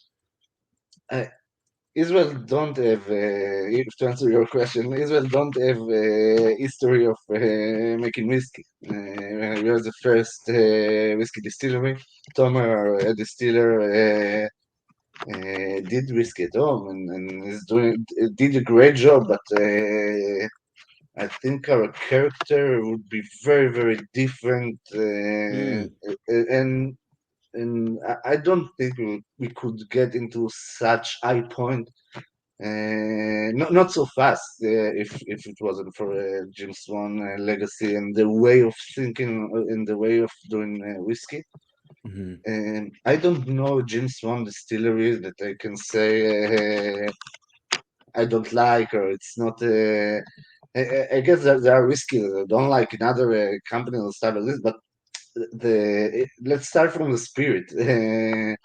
Israel don't have, to answer your question, Israel don't have a history of making whiskey. We are the first whiskey distillery. Tomer, a distiller, did whiskey at home and is did a great job, but I think our character would be very, very different, and I don't think we could get into such high point, not so fast, if it wasn't for Jim Swan legacy and the way of thinking and the way of doing whiskey. And I don't know Jim Swan distillery that I can say I don't like, or it's not. I guess there are whiskey that I don't like in other companies and stuff like this, but let's start from the spirit. The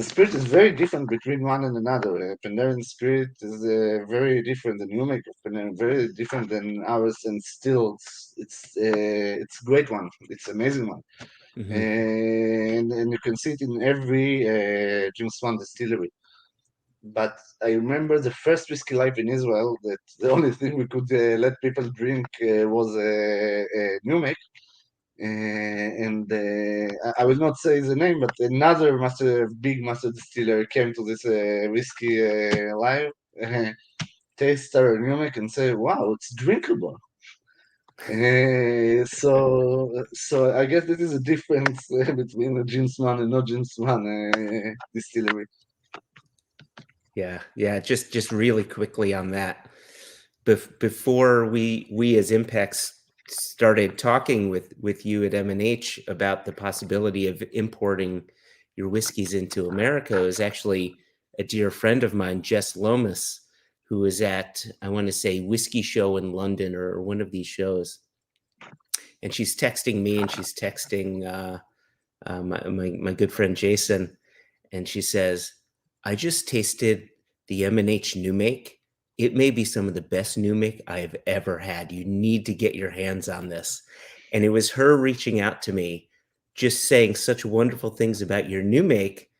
spirit is very different between one and another. Pandaren spirit is very different. The new make of Pandaren very different than ours, and still it's a great one. It's an amazing one, and you can see it in every Jim Swan distillery. But I remember the first whiskey life in Israel that the only thing we could let people drink was a new make. And I will not say the name, but another big master distiller came to this whiskey live, taste our new make and say, "Wow, it's drinkable." So I guess this is a difference between a Jim Swan and not Jim Swan distillery. Yeah. Just really quickly on that. Before we as ImpEx started talking with you at M&H about the possibility of importing your whiskeys into America, it was actually a dear friend of mine, Jess Lomas, who was at, I want to say, Whiskey Show in London or one of these shows. And she's texting me and she's texting my good friend Jason. And she says, I just tasted the M&H new make. It may be some of the best new make I have ever had. You need to get your hands on this. And it was her reaching out to me, just saying such wonderful things about your new make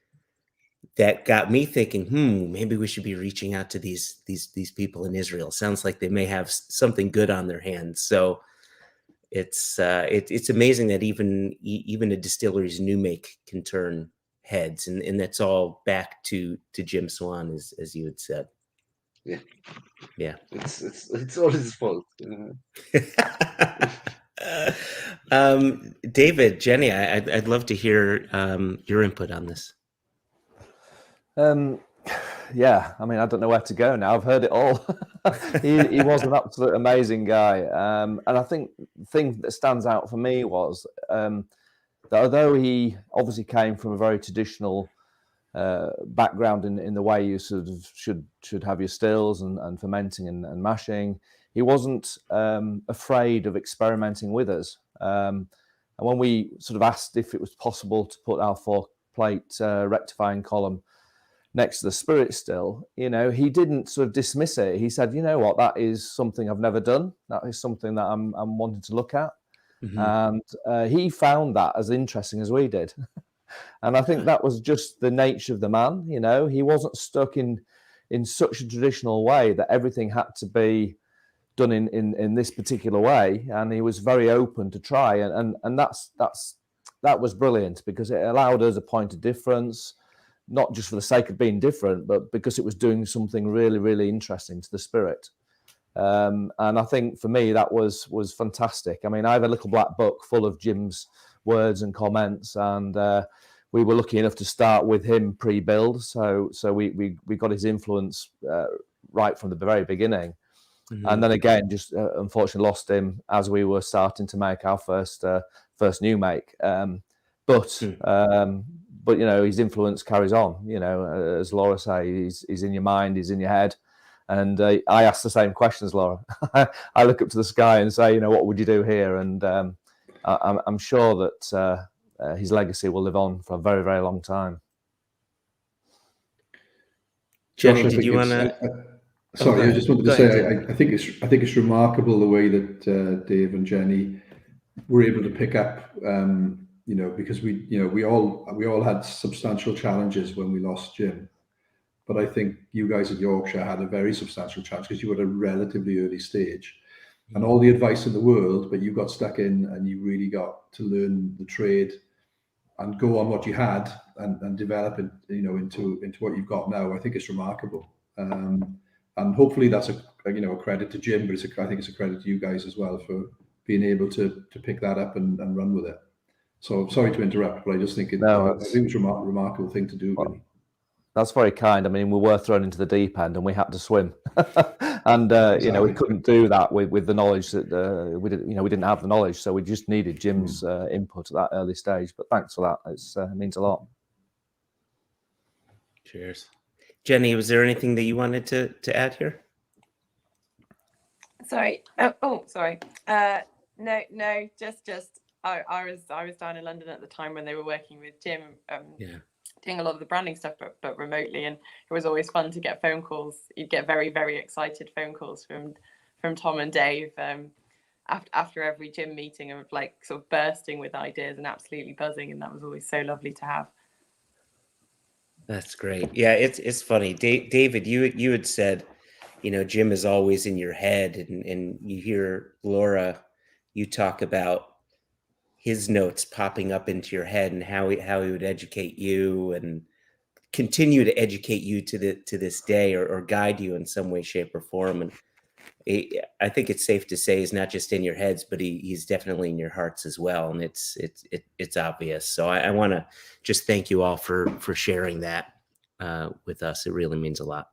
that got me thinking, maybe we should be reaching out to these people in Israel. Sounds like they may have something good on their hands. So it's amazing that even a distillery's new make can turn heads, and that's all back to Jim Swan, as you had said. Yeah. It's all his fault. David, Jenni, I'd love to hear your input on this. Yeah, I mean, I don't know where to go now. I've heard it all. He was an absolute amazing guy. And I think the thing that stands out for me was that although he obviously came from a very traditional background in the way you sort of should have your stills and fermenting and mashing, he wasn't afraid of experimenting with us. And when we sort of asked if it was possible to put our 4-plate rectifying column next to the spirit still, he didn't sort of dismiss it. He said, you know what, that is something I've never done. That is something that I'm wanting to look at. And he found that as interesting as we did. And I think that was just the nature of the man. He wasn't stuck in such a traditional way that everything had to be done in this particular way. And he was very open to try. And that was brilliant, because it allowed us a point of difference, not just for the sake of being different, but because it was doing something really, really interesting to the spirit. And I think for me, that was fantastic. I mean, I have a little black book full of Jim's words and comments, and we were lucky enough to start with him pre-build. So we got his influence right from the very beginning. And then again, just unfortunately lost him as we were starting to make our first new make. But his influence carries on. As Laura says, he's in your mind, he's in your head. And I ask the same questions, Laura. I look up to the sky and say, what would you do here? And I'm sure that his legacy will live on for a very, very long time. Jenni, Josh, I did think you want it's- to? Sorry, go I ahead. just wanted to Go say ahead, I think it's remarkable the way that Dave and Jenni were able to pick up. Because we all had substantial challenges when we lost Jim, but I think you guys at Yorkshire had a very substantial challenge because you were at a relatively early stage, and all the advice in the world, but you got stuck in and you really got to learn the trade and go on what you had and develop it, into what you've got now. I think it's remarkable. And hopefully that's a credit to Jim, but I think it's a credit to you guys as well for being able to pick that up and run with it. So sorry to interrupt, but I just think I think it's a remarkable thing to do. Really. That's very kind. I mean, we were thrown into the deep end and we had to swim, and Exactly. we couldn't do that with the knowledge that we didn't have the knowledge, so we just needed Jim's input at that early stage. But thanks for that; it means a lot. Cheers. Jenni, was there anything that you wanted to add here? Sorry. Sorry. No. Just I was down in London at the time when they were working with Jim. Doing a lot of the branding stuff, but remotely, and it was always fun to get phone calls. You'd get very, very excited phone calls from Tom and Dave after every Jim meeting, of like sort of bursting with ideas and absolutely buzzing, and that was always so lovely to have. That's great. Yeah, it's funny. David, you had said, Jim is always in your head, and you hear Laura, you talk about his notes popping up into your head and how he would educate you and continue to educate you to this day, or guide you in some way, shape, or form. And I think it's safe to say he's not just in your heads, but he's definitely in your hearts as well. And it's obvious. So I want to just thank you all for sharing that with us. It really means a lot.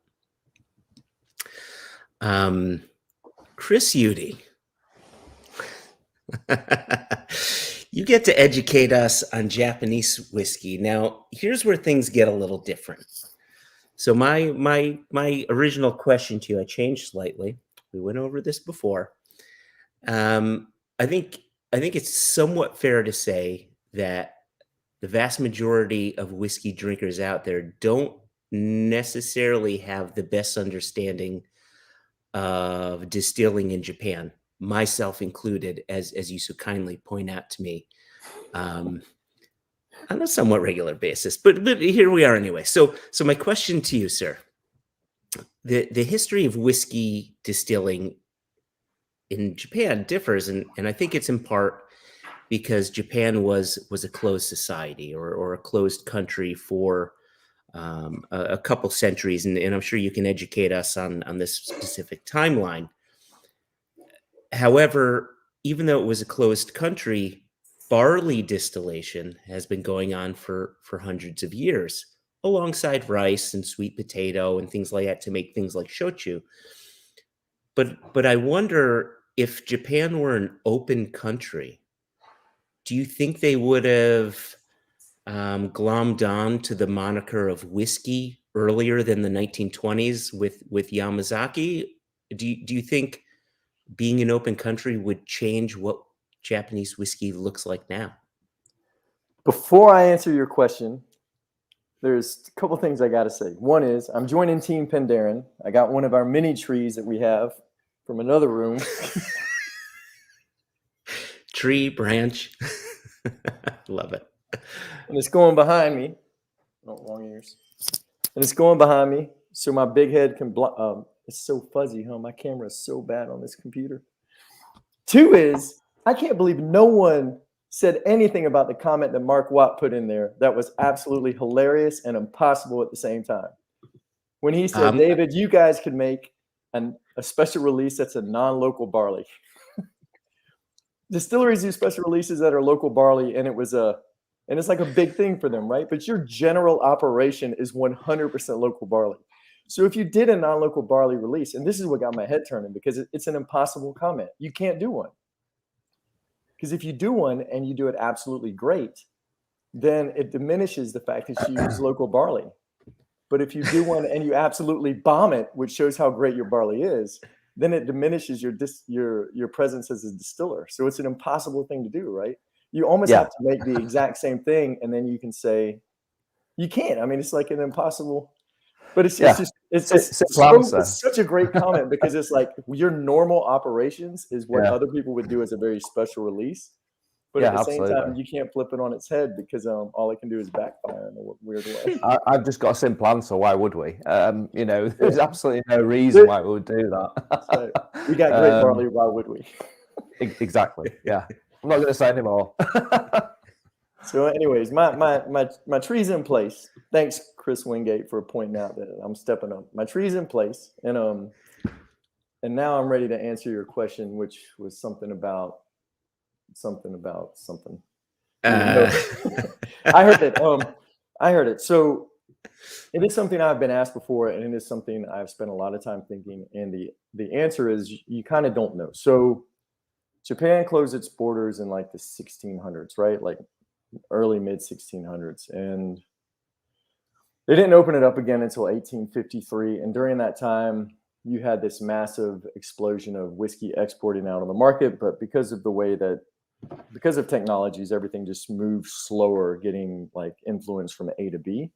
Chris Uhde. You get to educate us on Japanese whiskey. Now, here's where things get a little different. So my original question to you, I changed slightly. We went over this before. I think it's somewhat fair to say that the vast majority of whiskey drinkers out there don't necessarily have the best understanding of distilling in Japan, myself included, as you so kindly point out to me on a somewhat regular basis. But here we are anyway. So my question to you, sir, the history of whiskey distilling in Japan differs, and I think it's in part because Japan was a closed society or a closed country for a couple centuries, and I'm sure you can educate us on this specific timeline. However, even though it was a closed country, barley distillation has been going on for hundreds of years, alongside rice and sweet potato and things like that to make things like shochu. But I wonder, if Japan were an open country, do you think they would have glommed on to the moniker of whiskey earlier than the 1920s with Yamazaki? Do you think being an open country would change what Japanese whiskey looks like now? Before I answer your question, there's a couple things I got to say. One is I'm joining Team Pandaren. I got one of our mini trees that we have from another room. Tree, branch. Love it. And it's going behind me. Oh, long ears. And it's going behind me, so my big head can block. It's so fuzzy, huh? My camera is so bad on this computer. Two is, I can't believe no one said anything about the comment that Mark Watt put in there that was absolutely hilarious and impossible at the same time. When he said, David, you guys could make a special release that's a non-local barley. Distilleries do special releases that are local barley, and it's like a big thing for them, right? But your general operation is 100% local barley. So if you did a non-local barley release, and this is what got my head turning, because it's an impossible comment. You can't do one. Because if you do one and you do it absolutely great, then it diminishes the fact that you use local barley. But if you do one and you absolutely bomb it, which shows how great your barley is, then it diminishes your presence as a distiller. So it's an impossible thing to do, right? You almost have to make the exact same thing, and then you can say you can't. I mean, it's like an impossible. But it's It's Simple answer. it's such a great comment because it's like your normal operations is what Yeah. other people would do as a very special release. But Yeah, at the same time, absolutely. you can't flip it on its head because all it can do is backfire in a weird way. I've just got a simple answer. Why would we? You know, there's absolutely no reason why we would do that. So we got great barley. Why would we? Exactly. Yeah. I'm not going to say anymore. So, anyways, my tree's in place. Thanks, Chris Wingate, for pointing out that I'm stepping up. My tree's in place, and now I'm ready to answer your question, which was something about something. I heard it. I heard it. So it is something I've been asked before, and it is something I've spent a lot of time thinking. And the answer is you kind of don't know. So Japan closed its borders in like the 1600s, right? Like early mid 1600s, and they didn't open it up again until 1853. And during that time, you had this massive explosion of whiskey exporting out on the market. But because of technologies, everything just moved slower, getting like influence from A to B.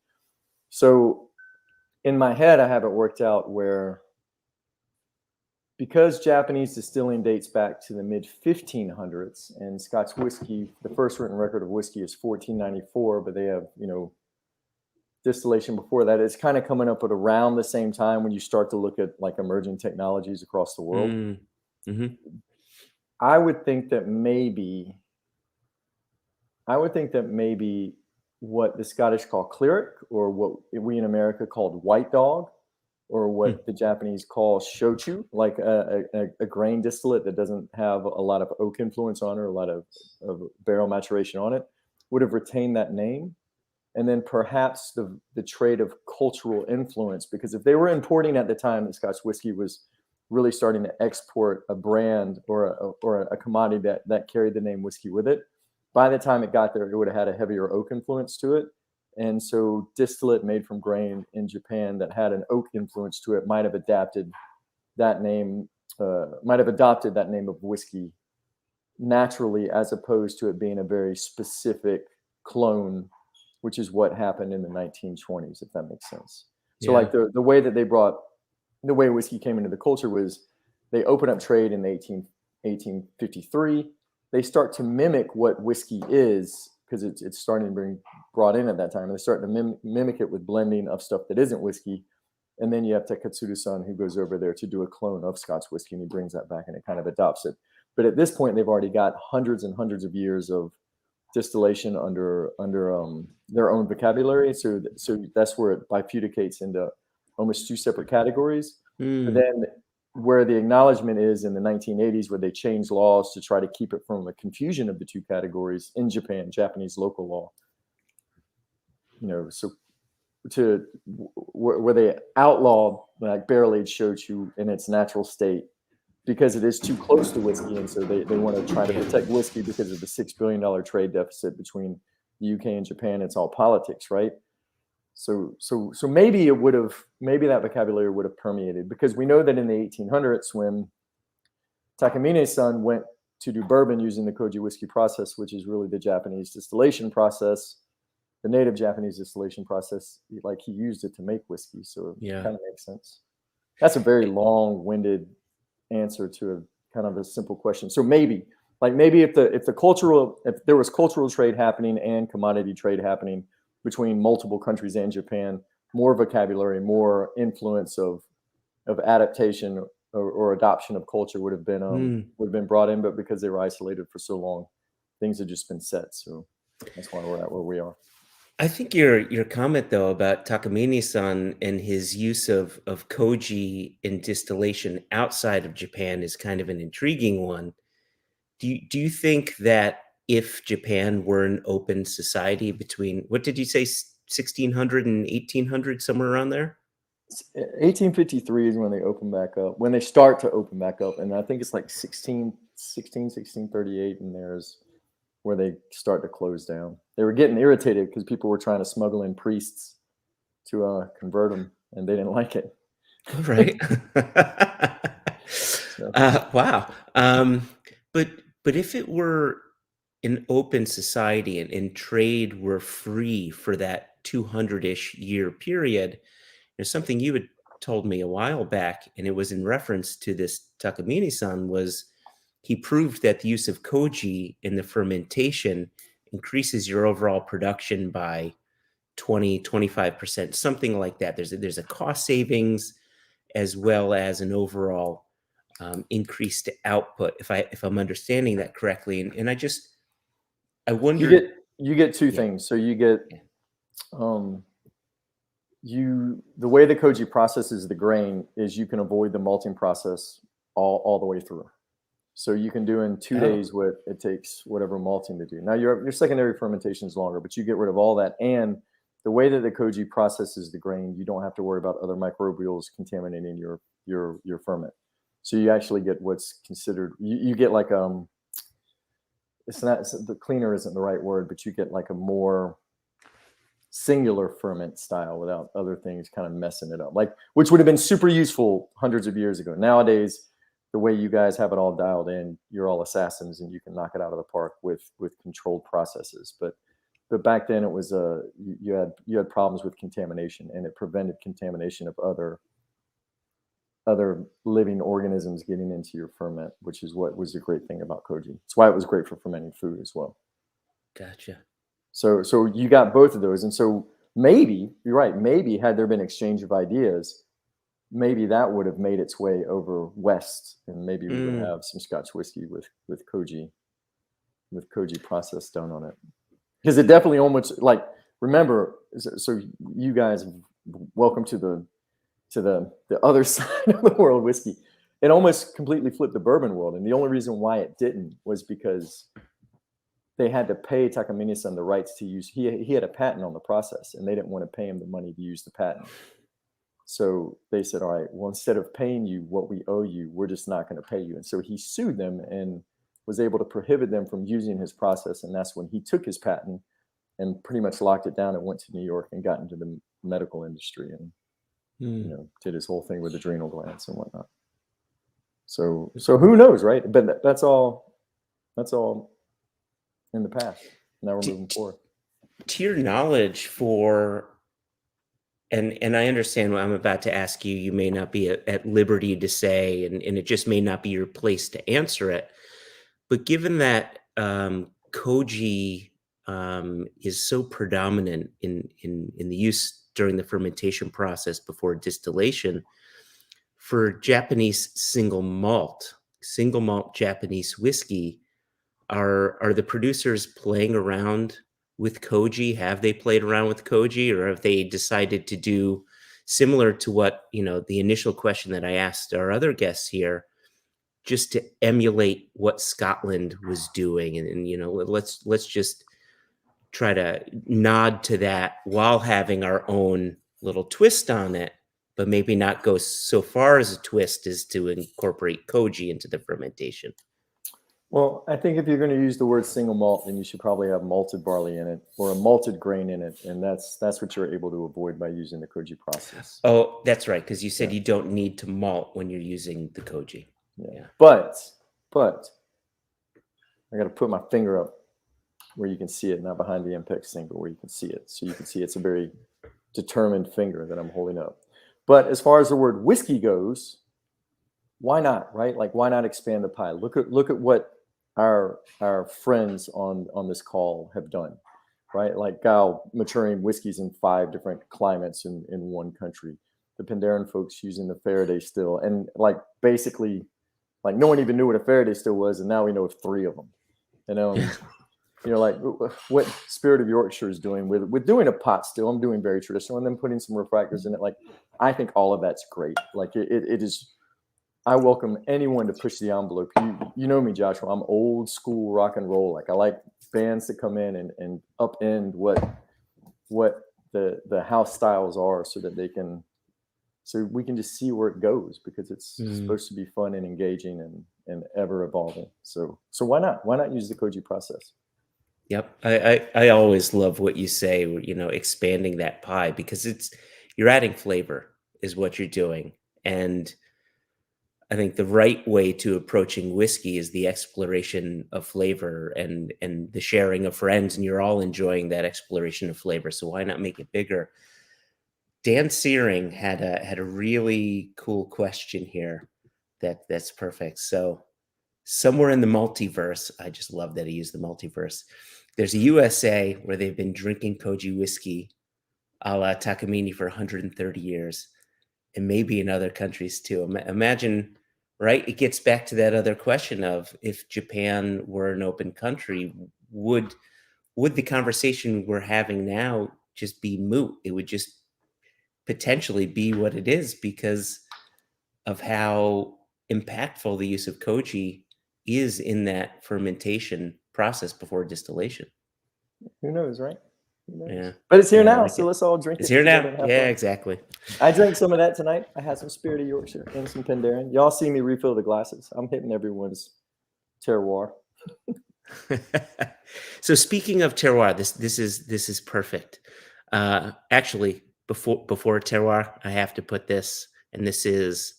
So in my head, I have it worked out where, because Japanese distilling dates back to the mid 1500s, and Scotch whiskey, the first written record of whiskey is 1494, but they have, distillation before that. It's kind of coming up at around the same time when you start to look at like emerging technologies across the world. Mm-hmm. I would think that maybe what the Scottish call cleric, or what we in America called white dog, or what the Japanese call shochu, like a grain distillate that doesn't have a lot of oak influence on it, or a lot of barrel maturation on it, would have retained that name. And then perhaps the trade of cultural influence, because if they were importing at the time that Scotch whiskey was really starting to export a brand or a commodity that carried the name whiskey with it, by the time it got there, it would have had a heavier oak influence to it. And so distillate made from grain in Japan that had an oak influence to it might have adapted that name, adopted that name of whiskey naturally, as opposed to it being a very specific clone, which is what happened in the 1920s, if that makes sense. So like the way that the way whiskey came into the culture was they open up trade in 1853. They start to mimic what whiskey is, because it's starting to be brought in at that time. And they start to mimic it with blending of stuff that isn't whiskey. And then you have Takatsudu-san, who goes over there to do a clone of Scotch whiskey, and he brings that back and it kind of adopts it. But at this point, they've already got hundreds and hundreds of years of distillation under their own vocabulary. So that's where it bifurcates into almost two separate categories. But then where the acknowledgement is in the 1980s, where they changed laws to try to keep it from a confusion of the two categories in Japan, Japanese local law. So where they outlaw like barrel-aged shochu in its natural state, because it is too close to whiskey. And so they want to try to protect whiskey because of the $6 billion trade deficit between the UK and Japan. It's all politics, right? So maybe that vocabulary would have permeated, because we know that in the 1800s, when Takamine-san went to do bourbon using the Koji whiskey process, which is really the Japanese distillation process, the native Japanese distillation process, like he used it to make whiskey. So it kind of makes sense. That's a very long-winded answer to a kind of a simple question. So maybe if there was cultural trade happening and commodity trade happening between multiple countries and Japan, more vocabulary, more influence of adaptation or adoption of culture would have been brought in. But because they were isolated for so long, things have just been set. So that's why we're at where we are. I think your comment though about Takamine-san and his use of koji in distillation outside of Japan is kind of an intriguing one. Do you think that if Japan were an open society between, what did you say, 1600 and 1800, somewhere around there? 1853 is when they open back up, when they start to open back up. And I think it's like 1638 and there's where they start to close down. They were getting irritated because people were trying to smuggle in priests to convert them, and they didn't like it. All right. Wow. But if it were an open society and trade were free for that 200-ish year period, there's something you had told me a while back, and it was in reference to this Takamine-san, was he proved that the use of koji in the fermentation increases your overall production by 20-25%, something like that. There's a cost savings as well as an overall increased output, if I'm understanding that correctly. And I wonder. You get two things. So you get the way the koji processes the grain is you can avoid the malting process all the way through. So you can do in 2 days what it takes whatever malting to do. Now your secondary fermentation is longer, but you get rid of all that. And the way that the koji processes the grain, you don't have to worry about other microbials contaminating your ferment. So you actually get what's considered, you get like it's not, the cleaner isn't the right word, but you get like a more singular ferment style without other things kind of messing it up, like, which would have been super useful hundreds of years ago. Nowadays, the way you guys have it all dialed in, you're all assassins and you can knock it out of the park with controlled processes. But back then it was you had problems with contamination, and it prevented contamination of other living organisms getting into your ferment, which is what was the great thing about koji. That's why it was great for fermenting food as well. Gotcha. So you got both of those. And so maybe, you're right, maybe had there been exchange of ideas, maybe that would have made its way over west, and maybe we would have some Scotch whiskey with koji process done on it. Because it definitely almost, like, remember, so you guys, welcome to the other side of the world whiskey. It almost completely flipped the bourbon world. And the only reason why it didn't was because they had to pay Takamine-san the rights to use, he had a patent on the process, and they didn't want to pay him the money to use the patent. So they said, all right, well, instead of paying you what we owe you, we're just not going to pay you. And so he sued them and was able to prohibit them from using his process. And that's when he took his patent and pretty much locked it down and went to New York and got into the medical industry and did his whole thing with adrenal glands and whatnot. So who knows, right? But that's all in the past. Now we're moving forward. To your knowledge, and I understand what I'm about to ask you, you may not be at liberty to say, and it just may not be your place to answer it. But given that koji is so predominant in the use during the fermentation process before distillation, for Japanese single malt Japanese whiskey, are the producers playing around with koji? Have they played around with koji, or have they decided to do similar to what, the initial question that I asked our other guests here, just to emulate what Scotland was doing? And let's just try to nod to that while having our own little twist on it, but maybe not go so far as a twist as to incorporate koji into the fermentation. Well, I think if you're going to use the word single malt, then you should probably have malted barley in it or a malted grain in it. And that's what you're able to avoid by using the koji process. Oh, that's right. Because you said you don't need to malt when you're using the koji. Yeah. But I got to put my finger up where you can see it, not behind the ImpEx thing, but where you can see it. So you can see it's a very determined finger that I'm holding up. But as far as the word whiskey goes, why not, right? Like, why not expand the pie? Look at what our friends on this call have done, right? Like Gal maturing whiskeys in 5 different climates in one country. The Pandaren folks using the Faraday still, and like basically, like no one even knew what a Faraday still was, and now we know of 3 of them. Like what Spirit of Yorkshire is doing with doing a pot still. I'm doing very traditional, and then putting some refractors in it. Like, I think all of that's great. Like it is. I welcome anyone to push the envelope. You know me, Joshua. I'm old school rock and roll. Like, I like bands to come in and upend what the house styles are, so we can just see where it goes, because it's supposed to be fun and engaging and ever evolving. So why not? Why not use the koji process? Yep. I always love what you say, expanding that pie, because you're adding flavor is what you're doing. And I think the right way to approaching whiskey is the exploration of flavor and the sharing of friends, and you're all enjoying that exploration of flavor. So why not make it bigger? Dan Searing had a really cool question here. That's perfect. So somewhere in the multiverse, I just love that he used the multiverse. There's a USA where they've been drinking Koji whiskey a la Takamine for 130 years, and maybe in other countries too. Imagine, right? It gets back to that other question of if Japan were an open country, would the conversation we're having now just be moot? It would just potentially be what it is because of how impactful the use of koji is in that fermentation process before distillation. Who knows, right? Who knows? Yeah. But it's here Yeah, I now, like so it. let's all drink It's it here now. together and have Yeah, fun. exactly. I drank some of that tonight. I had some Spirit of Yorkshire and some Penderyn. Y'all see me refill the glasses. I'm hitting everyone's terroir. So speaking of terroir, this is perfect. Actually, before terroir, I have to put this, and this is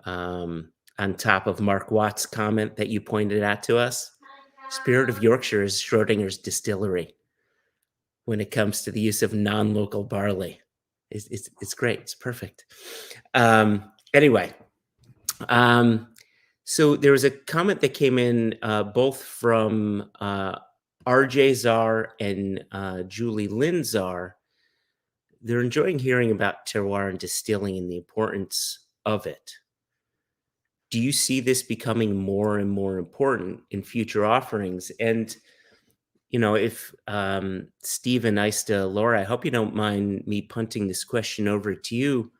on top of Mark Watt's comment that you pointed out to us. Spirit of Yorkshire is Schrodinger's distillery when it comes to the use of non-local barley. It's great. It's perfect. Anyway, so there was a comment that came in both from RJ Czar and Julie Lynn Czar. They're enjoying hearing about terroir and distilling and the importance of it. Do you see this becoming more and more important in future offerings? And, if Stephen, Aista, Laura, I hope you don't mind me punting this question over to you.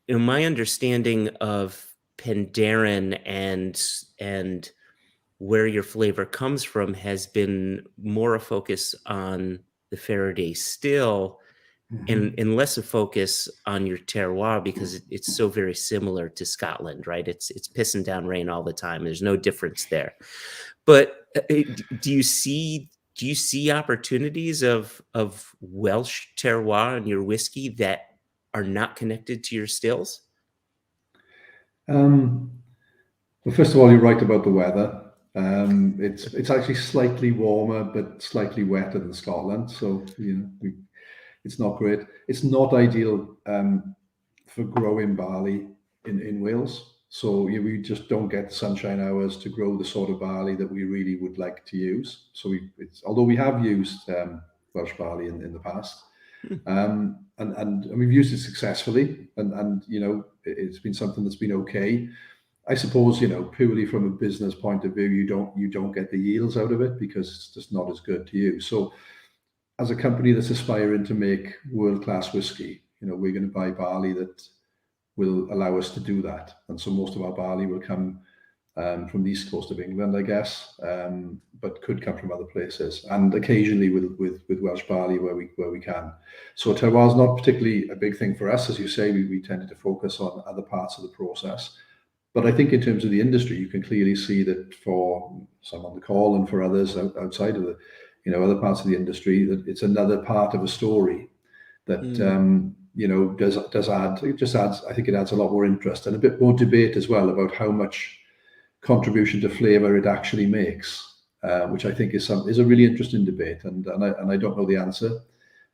My understanding of Pandaren and where your flavor comes from has been more a focus on the Faraday still and less a focus on your terroir because it's so very similar to Scotland, right? It's pissing down rain all the time. There's no difference there. But do you see opportunities of Welsh terroir in your whiskey that are not connected to your stills? Well, first of all, you're right about the weather. It's actually slightly warmer, but slightly wetter than Scotland. So, it's not great. It's not ideal for growing barley in Wales. So we just don't get sunshine hours to grow the sort of barley that we really would like to use. So although we have used Welsh barley in the past, and we've used it successfully, and it's been something that's been okay. I suppose purely from a business point of view, you don't get the yields out of it because it's just not as good to you. So as a company that's aspiring to make world-class whiskey, we're going to buy barley that will allow us to do that. And so most of our barley will come from the east coast of England, I guess, but could come from other places, and occasionally with Welsh barley where we can. So terroir is not particularly a big thing for us, as you say. We tended to focus on other parts of the process. But I think in terms of the industry, you can clearly see that for some on the call and for others outside of the other parts of the industry, that it's another part of a story that does add. It just adds. I think it adds a lot more interest and a bit more debate as well about how much contribution to flavour it actually makes, which I think is a really interesting debate. And I don't know the answer.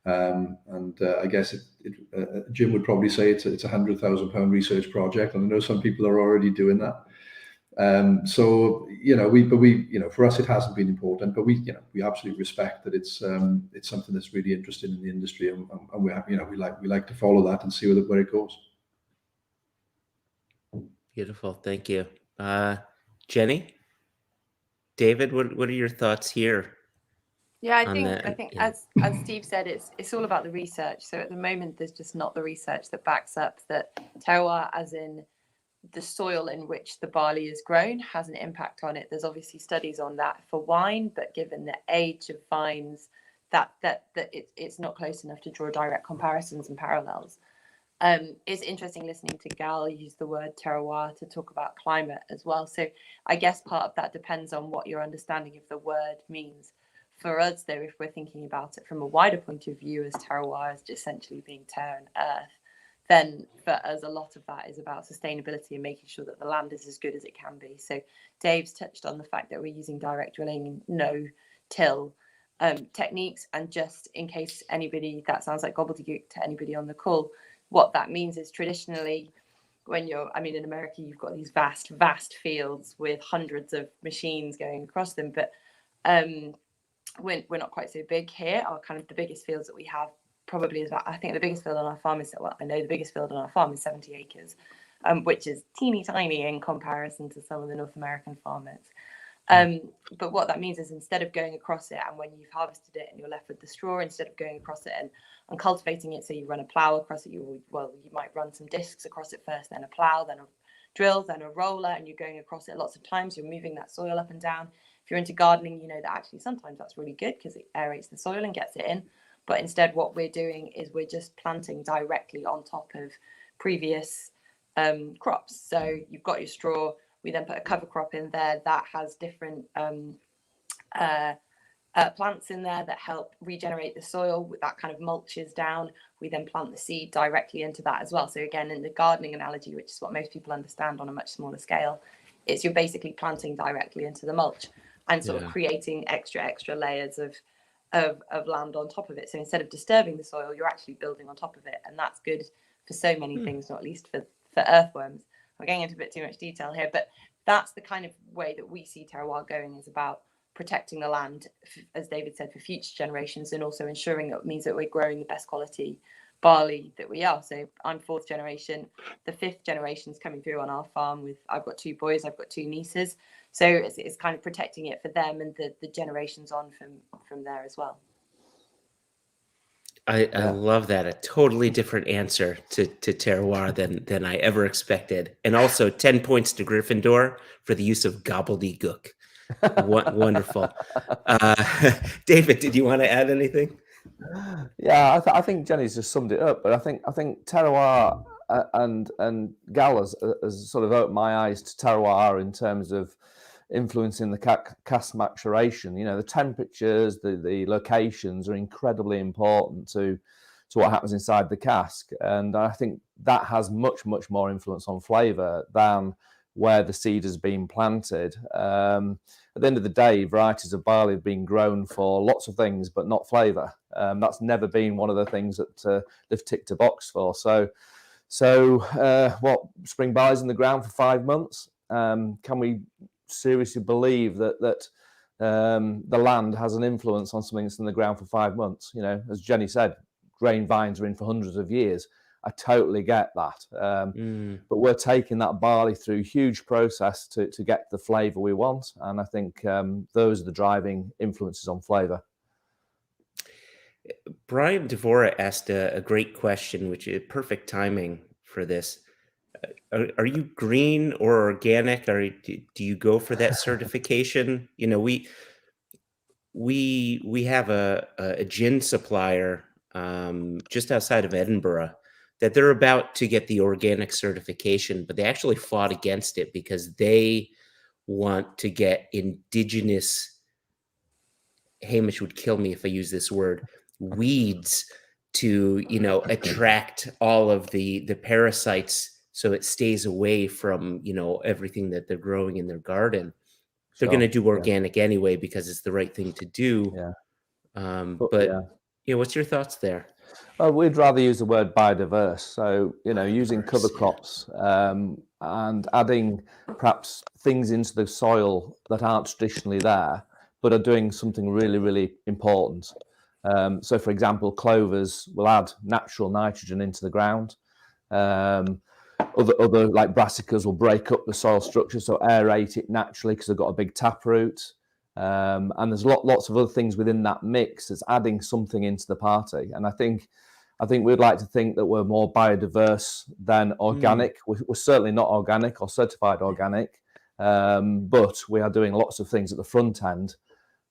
I guess Jim would probably say it's a £100,000 research project, and I know some people are already doing that. So for us it hasn't been important, but we absolutely respect that it's something that's really interesting in the industry, and we like to follow that and see where it goes. Beautiful, thank you, Jenni. David, what are your thoughts here? Yeah, I think Yeah. as Steve said, it's all about the research. So at the moment, there's just not the research that backs up that terroir, as in the soil in which the barley is grown, has an impact on it. There's obviously studies on that for wine, but given the age of vines, that it's not close enough to draw direct comparisons and parallels. It's interesting listening to Gal use the word terroir to talk about climate as well. So I guess part of that depends on what your understanding of the word means. For us, though, if we're thinking about it from a wider point of view as terroir as essentially being terre and earth, then for us, a lot of that is about sustainability and making sure that the land is as good as it can be. So Dave's touched on the fact that we're using direct drilling, no till, techniques. And just in case anybody, that sounds like gobbledygook to anybody on the call, what that means is traditionally when in America, you've got these vast fields with hundreds of machines going across them. But we're not quite so big here. Our kind of the biggest fields that we have probably is about, I think the biggest field on our farm is, well, I know the biggest field on our farm is 70 acres, which is teeny tiny in comparison to some of the North American farmers. But what that means is instead of going across it, and when you've harvested it and you're left with the straw, instead of going across it and cultivating it, so you run a plow across it, you might run some discs across it first, then a plow, then a drill, then a roller, and you're going across it lots of times. You're moving that soil up and down. If you're into gardening, you know that actually sometimes that's really good because it aerates the soil and gets it in. But instead, what we're doing is we're just planting directly on top of previous crops. So you've got your straw. We then put a cover crop in there that has different plants in there that help regenerate the soil. That kind of mulches down. We then plant the seed directly into that as well. So again, in the gardening analogy, which is what most people understand on a much smaller scale, it's you're basically planting directly into the mulch and sort of creating extra layers of land on top of it. So instead of disturbing the soil, you're actually building on top of it. And that's good for so many things, not least for earthworms. I'm getting into a bit too much detail here, but that's the kind of way that we see terroir going, is about protecting the land, as David said, for future generations, and also ensuring that it means that we're growing the best quality barley that we are. So I'm 4th generation, the 5th generation's coming through on our farm. I've got 2 boys, I've got 2 nieces. So it's kind of protecting it for them and the generations on from there as well. I love that. A totally different answer to terroir than I ever expected. And also 10 points to Gryffindor for the use of gobbledygook. Wonderful. David, did you want to add anything? Yeah, I think Jenny's just summed it up. But I think terroir and Gal has sort of opened my eyes to terroir in terms of influencing the cask maturation. You know, the temperatures, the locations are incredibly important to what happens inside the cask, and I think that has much more influence on flavour than where the seed has been planted. At the end of the day, varieties of barley have been grown for lots of things, but not flavour. That's never been one of the things that they've ticked a box for. So what, spring barley's in the ground for 5 months? Can we seriously believe that the land has an influence on something that's in the ground for 5 months? You know, as Jenny said, grain vines are in for hundreds of years. I totally get that. But we're taking that barley through a huge process to get the flavour we want. And I think those are the driving influences on flavour. Brian Devora asked a great question, which is perfect timing for this. Are you green or organic? Or do you go for that certification? You know, we have a gin supplier just outside of Edinburgh that they're about to get the organic certification, but they actually fought against it because they want to get indigenous, Hamish would kill me if I use this word, weeds to, you know, attract all of the parasites so it stays away from, you know, everything that they're growing in their garden. They're going to do organic anyway because it's the right thing to do. But you know, what's your thoughts there? Well, we'd rather use the word biodiverse. So, you know, using cover crops and adding perhaps things into the soil that aren't traditionally there, but are doing something really important. So, for example, clovers will add natural nitrogen into the ground. Other like brassicas will break up the soil structure, so aerate it naturally because they've got a big taproot. And there's lots of other things within that mix that's adding something into the party. And I think we'd like to think that we're more biodiverse than organic. We're certainly not organic or certified organic, but we are doing lots of things at the front end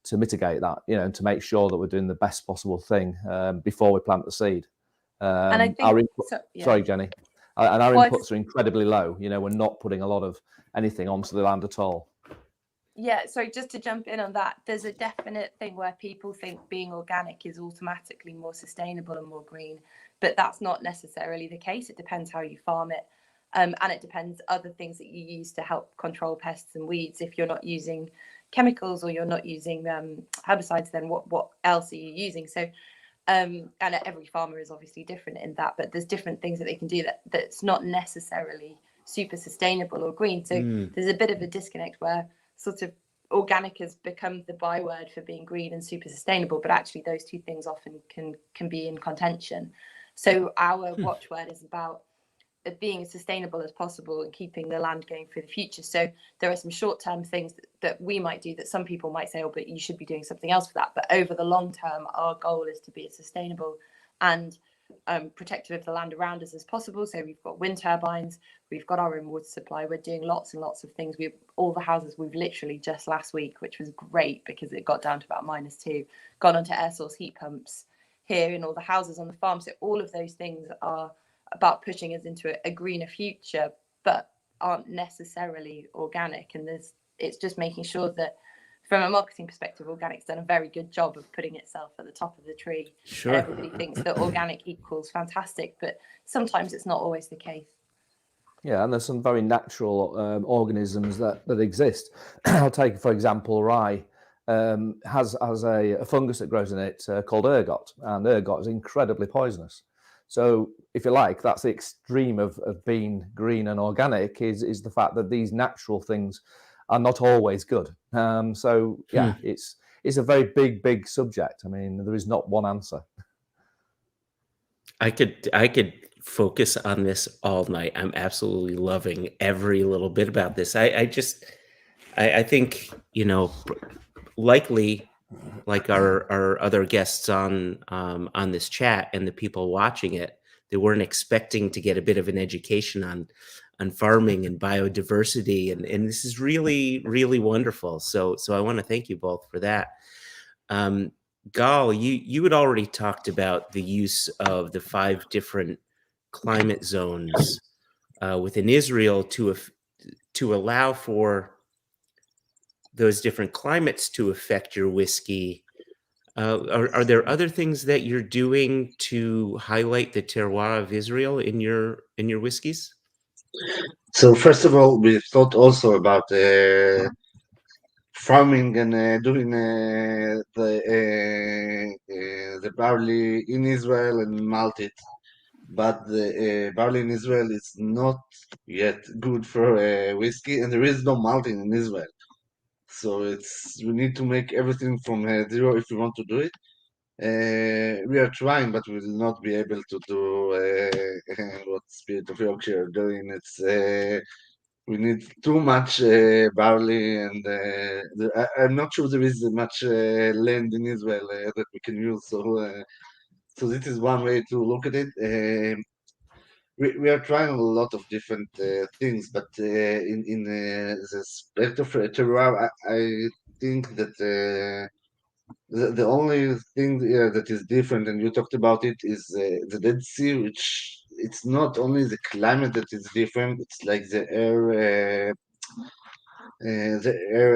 to mitigate that, you know, to make sure that we're doing the best possible thing before we plant the seed. And I think, sorry, Jenny. And our inputs are incredibly low. You know, we're not putting a lot of anything onto the land at all. Yeah, so just to jump in on that, there's a definite thing where people think being organic is automatically more sustainable and more green, but that's not necessarily the case. It depends how you farm it. And it depends other things that you use to help control pests and weeds. If you're not using chemicals or you're not using herbicides, then what else are you using? So and every farmer is obviously different in that, but there's different things that they can do that's not necessarily super sustainable or green. So there's a bit of a disconnect where sort of organic has become the byword for being green and super sustainable, but actually those two things often can be in contention. So our watchword is about being as sustainable as possible and keeping the land going for the future. So there are some short-term things that we might do that some people might say, oh, but you should be doing something else for that. But over the long term, our goal is to be as sustainable and protective of the land around us as possible. So we've got wind turbines, we've got our own water supply, we're doing lots and lots of things. All the houses we've literally just last week, which was great because it got down to about -2, gone onto air source heat pumps here in all the houses on the farm. So all of those things are about pushing us into a greener future, but aren't necessarily organic. And it's just making sure that from a marketing perspective, organic's done a very good job of putting itself at the top of the tree. Sure. And everybody thinks that organic equals fantastic, but sometimes it's not always the case. Yeah, and there's some very natural organisms that exist. I'll take, for example, rye has a fungus that grows in it called ergot, and ergot is incredibly poisonous. So, if you like, that's the extreme of being green and organic is the fact that these natural things are not always good. So, yeah, it's a very big subject. I mean, there is not one answer. I could focus on this all night. I'm absolutely loving every little bit about this. I think, likely like our other guests on this chat and the people watching it, they weren't expecting to get a bit of an education on farming and biodiversity, and this is really wonderful. So I want to thank you both for that. Gal, you had already talked about the use of the 5 different climate zones within Israel to allow for those different climates to affect your whiskey. Are there other things that you're doing to highlight the terroir of Israel in your whiskeys? So first of all, we thought also about farming and doing the barley in Israel and malt it, but the barley in Israel is not yet good for whiskey, and there is no malting in Israel. So we need to make everything from zero if we want to do it. We are trying, but we will not be able to do what Spirit of Yorkshire are doing. We need too much barley, and I'm not sure there is much land in Israel that we can use. So this is one way to look at it. We are trying a lot of different things, but in the aspect of terroir, I think that the only thing that is different, and you talked about it, is the Dead Sea, which it's not only the climate that is different, it's like the air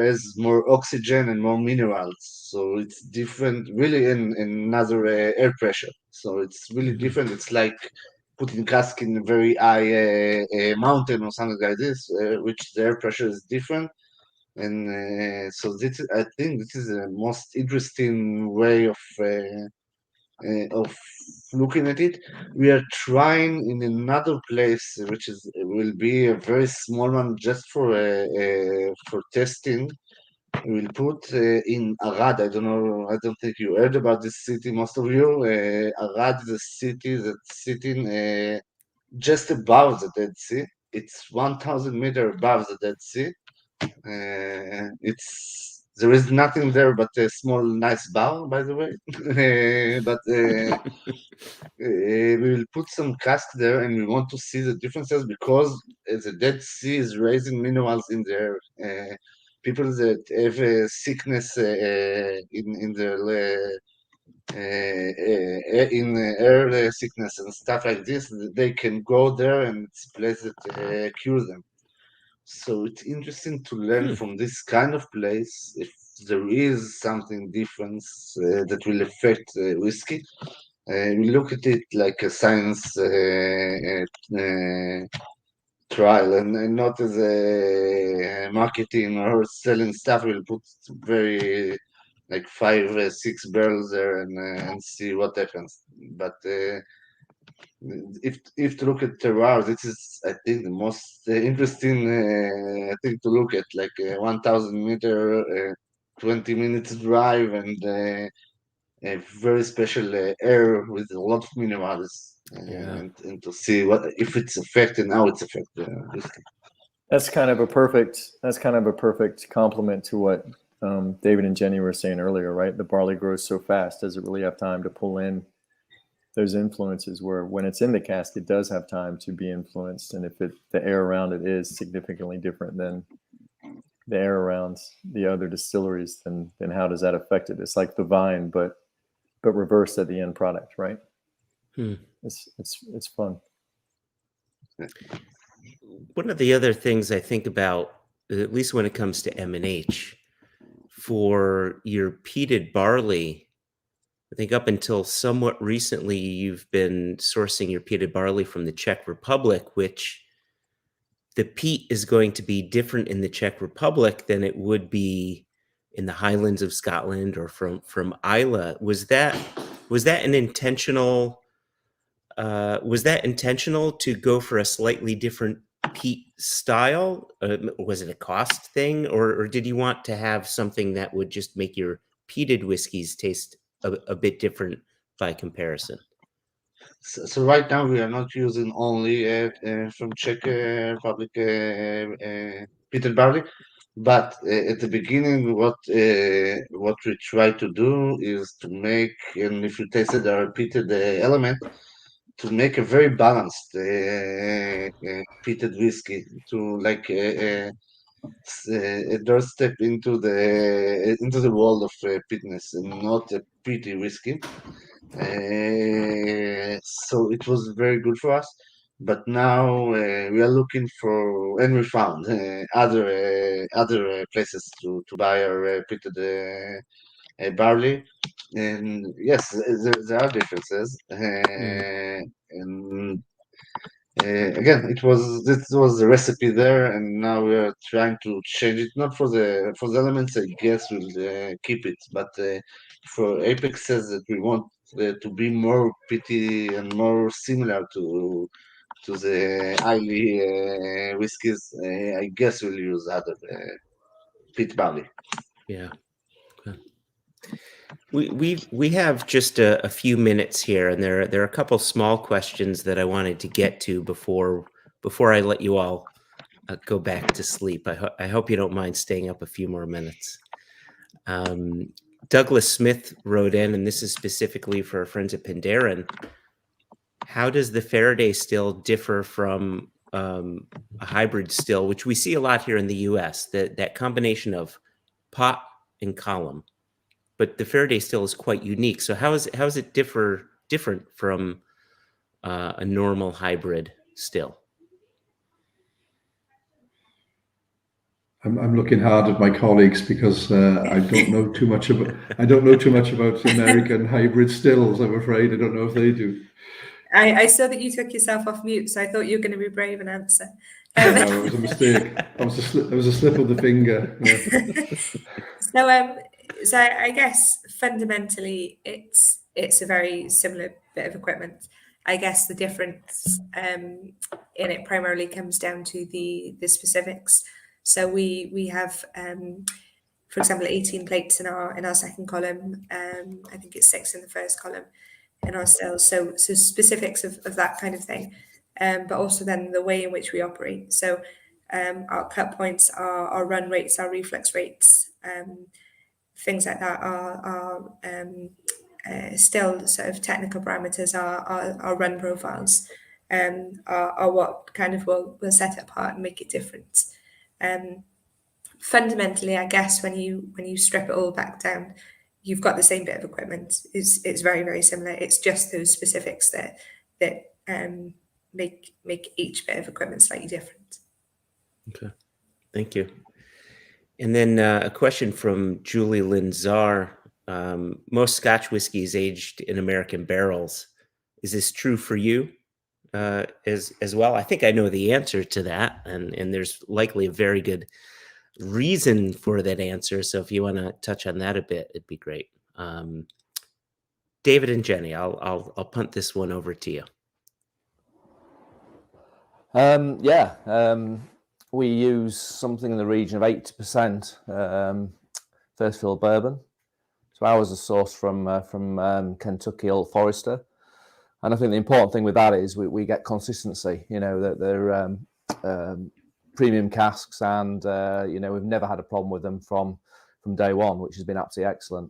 has more oxygen and more minerals, so it's different really in another air pressure. So it's really different. It's like putting cask in a very high mountain or something like this, which the air pressure is different. And so I think this is the most interesting way of looking at it. We are trying in another place, which will be a very small one, just for testing. We'll put in Arad. I don't know. I don't think you heard about this city. Most of you. Arad is a city that's sitting just above the Dead Sea. It's 1,000 meters above the Dead Sea. There is nothing there but a small nice bar, by the way. But we will put some cask there, and we want to see the differences because the Dead Sea is raising minerals in there. People that have a sickness in their in air sickness and stuff like this, they can go there, and it's a place that cures them. So it's interesting to learn from this kind of place if there is something different that will affect whiskey. We look at it like a science trial and not as a marketing or selling stuff. We'll put very like 5, 6 barrels there and see what happens. But if to look at terroir, this is I think the most interesting thing to look at, like 1,000-meter, 20 minutes drive, and a very special air with a lot of minerals, and to see what if it's affected and how it's affected. That's kind of a perfect complement to what David and Jenni were saying earlier, right? The barley grows so fast. Does it really have time to pull in those influences, where when it's in the cask, it does have time to be influenced? And if the air around it is significantly different than the air around the other distilleries, then how does that affect it? It's like the vine, but reversed at the end product, right? It's fun. One of the other things I think about, at least when it comes to M&H, for your peated barley, I think up until somewhat recently, you've been sourcing your peated barley from the Czech Republic, which the peat is going to be different in the Czech Republic than it would be in the Highlands of Scotland or from Islay. Was that an intentional? Was that intentional to go for a slightly different peat style? Was it a cost thing, or did you want to have something that would just make your peated whiskeys taste a bit different by comparison? So right now we are not using only from Czech Republic peated barley, but at the beginning, what we try to do is to make, and if you tasted our peated element, to make a very balanced peated whiskey, to like a doorstep into the world of peatness, and not a peaty whiskey. So it was very good for us. But now we are looking for, and we found other places to buy our peated barley. And yes, there are differences. And again, this was the recipe there, and now we are trying to change it. Not for the elements, I guess we'll keep it, but for ImpEx says that we want to be more peaty and more similar to the highly whiskies. I guess we'll use other peat barley. Yeah. Okay. We have just a few minutes here, and there are a couple small questions that I wanted to get to before I let you all go back to sleep. I hope you don't mind staying up a few more minutes. Douglas Smith wrote in, and this is specifically for our friends at Pandaren. How does the Faraday still differ from a hybrid still, which we see a lot here in the U.S., that combination of pot and column? But the Faraday still is quite unique. So how is it different from a normal hybrid still? I'm looking hard at my colleagues because I don't know too much about American hybrid stills. I'm afraid I don't know if they do. I saw that you took yourself off mute, so I thought you were going to be brave and answer. No, it was a mistake. It was a slip of the finger. Yeah. So I guess fundamentally it's a very similar bit of equipment. I guess the difference in it primarily comes down to the specifics. So we have, for example, 18 plates in our second column. I think it's 6 in the first column in our stills. So specifics of that kind of thing, but also then the way in which we operate. So our cut points, our run rates, our reflux rates, things like that are still sort of technical parameters. Our run profiles are what kind of will set it apart and make it different. Fundamentally, I guess when you strip it all back down, you've got the same bit of equipment. It's very, very similar. It's just those specifics that make each bit of equipment slightly different. Okay, thank you. And then a question from Julie Linzar. Most Scotch whiskey is aged in American barrels. Is this true for you? as well. I think I know the answer to that, and there's likely a very good reason for that answer. So if you want to touch on that a bit, it'd be great. David and Jenni, I'll punt this one over to you. We use something in the region of 80% first fill bourbon. So ours is sourced from Kentucky Old Forester, and I think the important thing with that is we get consistency. You know, that they're premium casks, and we've never had a problem with them from day one, which has been absolutely excellent.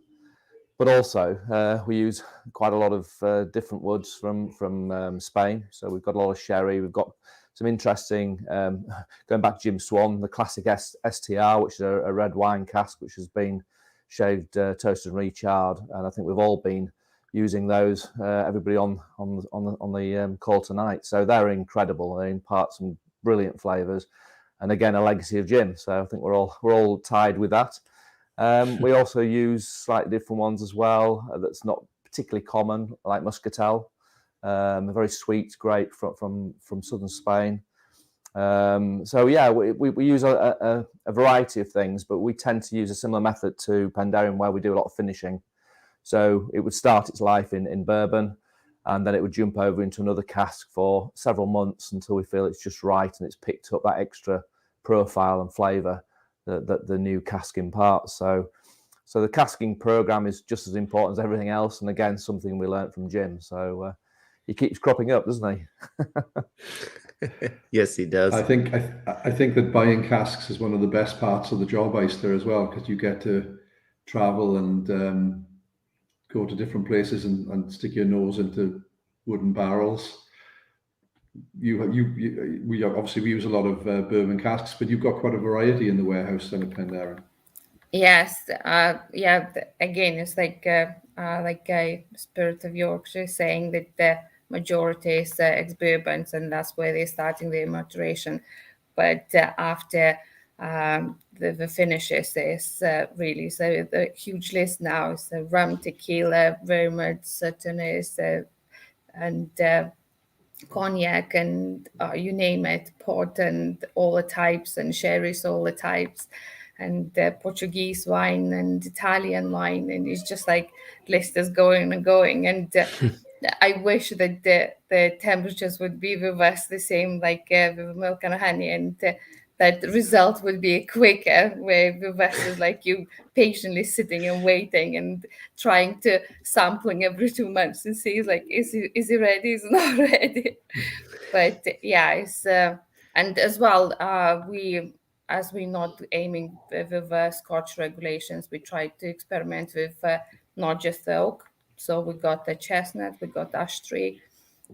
But also we use quite a lot of different woods from Spain. So we've got a lot of sherry. We've got some interesting, going back to Jim Swan, the classic STR, which is a red wine cask, which has been shaved, toasted, and recharred. And I think we've all been using those, everybody on the call tonight. So they're incredible. They impart some brilliant flavors, and again, a legacy of Jim. So I think we're all tied with that. We also use slightly different ones as well. That's not particularly common, like Muscatel. A very sweet grape from southern Spain. We use a variety of things, but we tend to use a similar method to Pandaren, where we do a lot of finishing. So it would start its life in bourbon, and then it would jump over into another cask for several months until we feel it's just right and it's picked up that extra profile and flavour that the new cask imparts. So the casking program is just as important as everything else, and again, something we learned from Jim. So he keeps cropping up, doesn't he? Yes, he does. I think that buying casks is one of the best parts of the job, Aista, as well, because you get to travel and go to different places and stick your nose into wooden barrels. We use a lot of bourbon casks, but you've got quite a variety in the warehouse then at Pandaren. Yes, again, it's like a spirit of Yorkshire saying that the majority is ex-bourbons, and that's where they're starting their maturation. But after the finishes is really, so the huge list now is rum, tequila, vermouth, Chotiner, and cognac, and you name it, port, and all the types, and sherries, all the types, and Portuguese wine and Italian wine, and it's just like list is going and going. And I wish that the temperatures would be with us the same, like with milk and honey, and that the result would be quicker, where with us is like you patiently sitting and waiting and trying to sampling every 2 months and see like is it ready, is it not ready. But yeah, it's and as well we're not aiming with Scotch regulations, we try to experiment with not just the oak. So we got the chestnut, we got ash tree,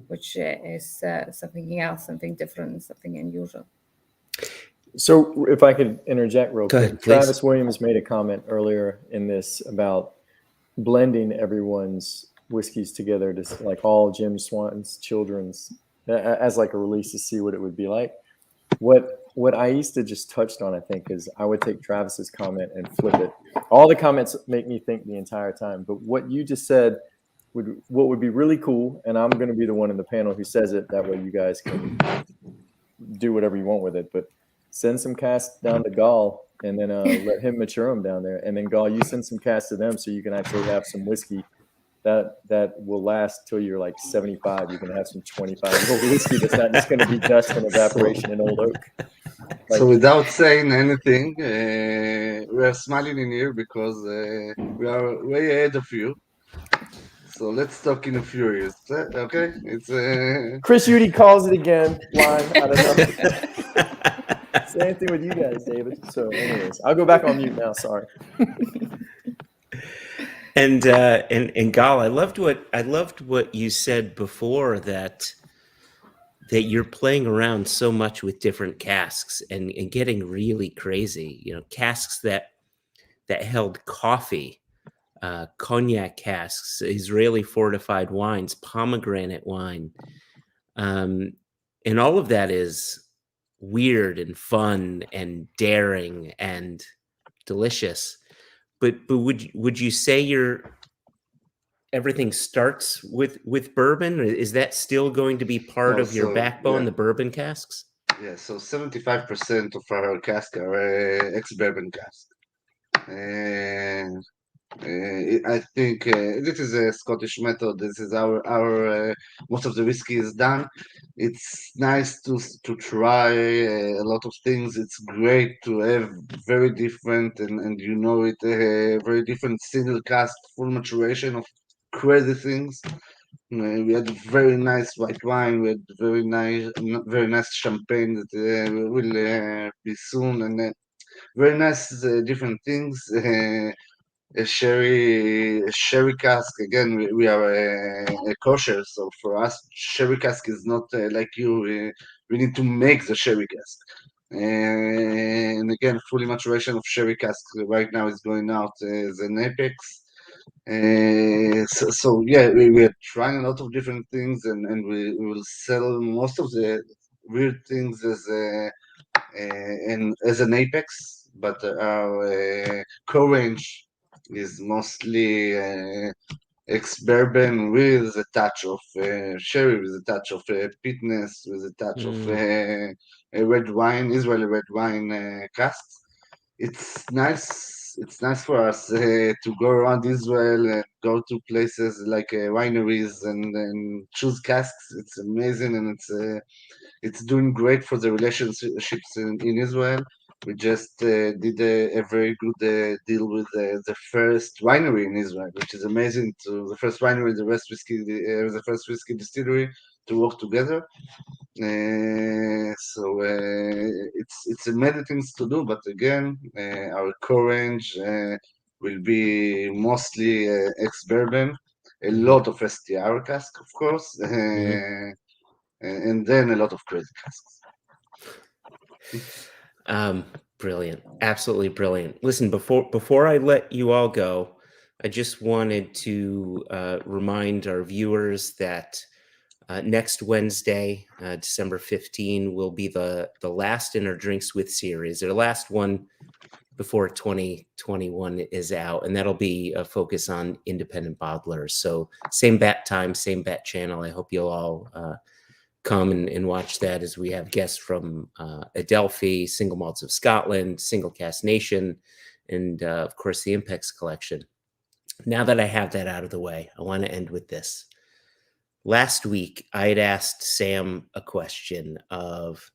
which is something else, something different, something unusual. So if I could interject real quick, ahead, Travis Williams made a comment earlier in this about blending everyone's whiskeys together, to like all Jim Swan's children's as like a release to see what it would be like. What Aista just touched on, I think, is I would take Travis's comment and flip it. All the comments make me think the entire time, but what you just said what would be really cool, and I'm going to be the one in the panel who says it. That way you guys can do whatever you want with it, but send some casks down to Gall and then let him mature them down there. And then Gall, you send some casks to them so you can actually have some whiskey that will last till you're like 75. You can have some 25-year-old whiskey that's not just going to be dust and evaporation in old oak. Like, so without saying anything, we are smiling in here because we are way ahead of you. So let's talk in a few years. Okay? It's Chris Uhde calls it again. Line, I don't know. Same thing with you guys, David. So anyways, I'll go back on mute now. Sorry. And Gal, I loved what you said before, that you're playing around so much with different casks and getting really crazy. You know, casks that held coffee, cognac casks, Israeli fortified wines, pomegranate wine, and all of that is weird and fun and daring and delicious. But would you say you're everything starts with bourbon? Is that still going to be part No, of your so, backbone, yeah. the bourbon casks? Yeah, so 75% of our cask are ex-bourbon cask. I think this is a Scottish method. This is our most of the whiskey is done. It's nice to try a lot of things. It's great to have very different and you know it very different single cask full maturation of crazy things. We had very nice white wine. We had very nice champagne that will be soon, and very nice different things. A sherry cask again. We are a kosher, so for us, sherry cask is not like you. We need to make the sherry cask, and again, fully maturation of sherry cask right now is going out as an ImpEx. So yeah, we are trying a lot of different things, and we will sell most of the weird things as an Apex, but our core range is mostly ex-bourbon with a touch of sherry, with a touch of peatness, with a touch of a red wine, Israeli red wine casks. It's nice. It's nice for us to go around Israel and go to places like wineries and choose casks. It's amazing, and it's doing great for the relationships in Israel. We just did a very good deal with the first winery in Israel, which is amazing. To the first winery, the first whiskey distillery to work together. It's many things to do, but again, our core range will be mostly ex-bourbon, a lot of STR cask, of course, and then a lot of crazy casks. Brilliant. Absolutely brilliant. Listen, before I let you all go, I just wanted to remind our viewers that next Wednesday, December 15, will be the last in our Drinks With series, or the last one before 2021 is out, and that'll be a focus on independent bottlers. So same bat time, same bat channel. I hope you'll all come and watch that, as we have guests from Adelphi, Single Malts of Scotland, Single Cask Nation, and of course the ImpEx collection. Now that I have that out of the way, I want to end with this. Last week, I had asked Sam a question of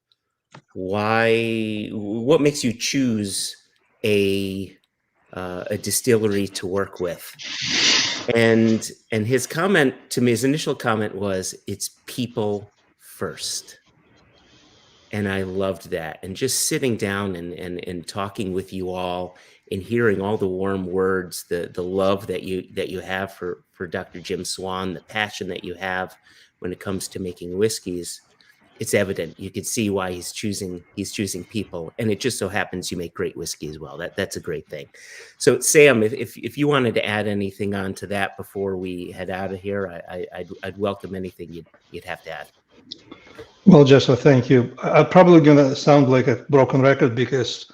what makes you choose a distillery to work with, and his comment to me, his initial comment was, "It's people first." And I loved that. And just sitting down and talking with you all and hearing all the warm words, the love that you have for Dr. Jim Swan, the passion that you have when it comes to making whiskeys, it's evident. You could see why he's choosing people. And it just so happens you make great whiskey as well. That's a great thing. So Sam, if you wanted to add anything on to that before we head out of here, I'd welcome anything you'd have to add. Well, Joshua, thank you. I'm probably going to sound like a broken record because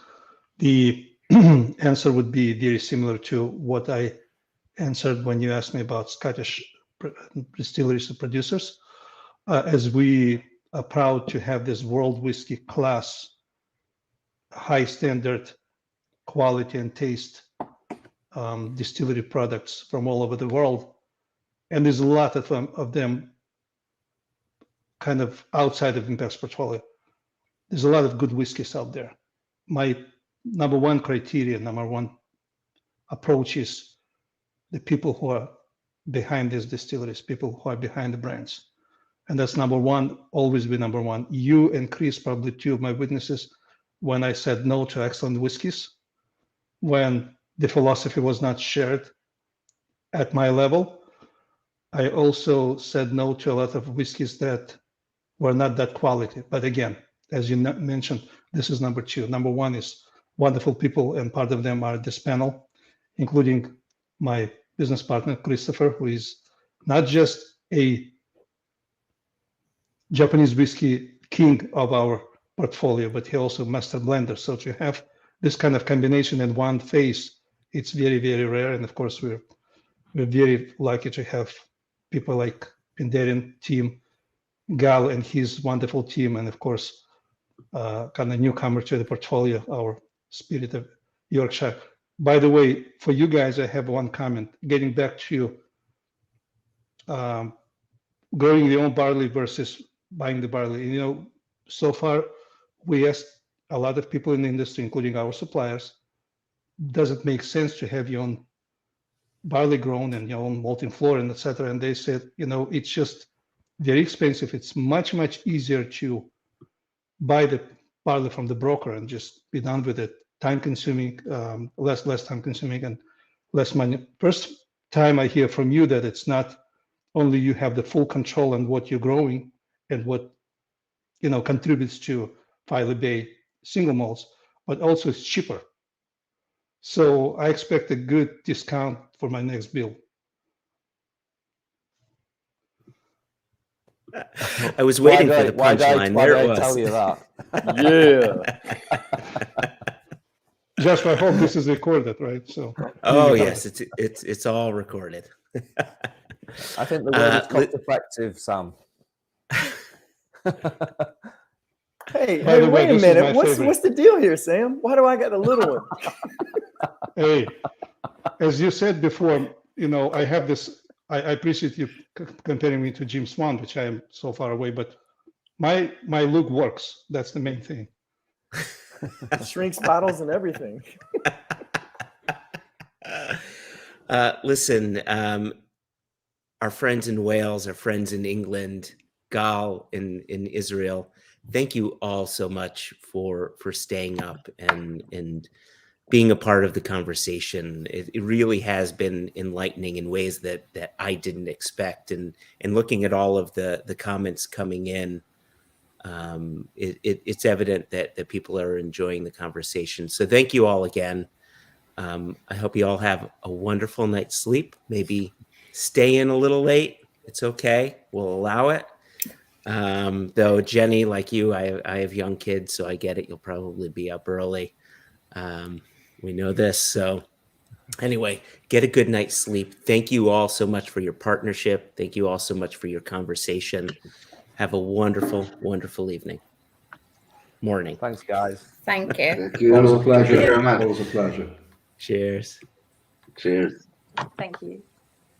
the answer would be very similar to what I answered when you asked me about Scottish distilleries and producers. As we are proud to have this world whiskey class, high standard quality and taste distillery products from all over the world. And there's a lot of them kind of outside of ImpEx portfolio. There's a lot of good whiskeys out there. My number one approach is the people who are behind these distilleries, people who are behind the brands. And that's number one, always be number one. You and Chris, probably two of my witnesses, when I said no to excellent whiskeys, when the philosophy was not shared at my level, I also said no to a lot of whiskeys that were not that quality. But again, as you mentioned, this is number two. Number one is wonderful people, and part of them are this panel, including my business partner, Christopher, who is not just a Japanese whiskey king of our portfolio, but he also master blender. So to have this kind of combination in one face, it's very, very rare. And of course, we're we're very lucky to have people like Penderyn team, Gal and his wonderful team, and of course, kind of newcomer to the portfolio, our Spirit of Yorkshire. By the way, for you guys, I have one comment. Getting back to growing your own barley versus buying the barley. You know, so far we asked a lot of people in the industry, including our suppliers, does it make sense to have your own barley grown and your own malting floor and etc. And they said, you know, it's just very expensive. It's much, much easier to buy the barley from the broker and just be done with it. Time consuming, less time consuming and less money. First time I hear from you that it's not only you have the full control on what you're growing and what, you know, contributes to Filey Bay single malts, but also it's cheaper. So I expect a good discount for my next bill. I was waiting for the punchline. There it was. Tell you that. Yeah. Joshua, I hope this is recorded, right? So. Oh yes, it's all recorded. I think the word is cost effective, Sam. Hey, By the way, wait a this is minute. my What's favorite. the deal here, Sam? Why do I got a little one? Hey, as you said before, you know, I have this, I appreciate you comparing me to Jim Swan, which I am so far away, but my look works. That's the main thing. Shrinks bottles and everything. Listen, our friends in Wales, our friends in England, Gal in Israel, thank you all so much for staying up and being a part of the conversation. It really has been enlightening in ways that I didn't expect. And looking at all of the comments coming in, it's evident that people are enjoying the conversation. So thank you all again. I hope you all have a wonderful night's sleep. Maybe stay in a little late. It's okay. We'll allow it. Though Jenni, like you, I have young kids, so I get it. You'll probably be up early. We know this. So anyway, get a good night's sleep. Thank you all so much for your partnership. Thank you all so much for your conversation. Have a wonderful, wonderful evening. Morning. Thanks, guys. Thank you. Thank you. Always a pleasure. Thank you very much. Always a pleasure. Cheers. Cheers. Thank you.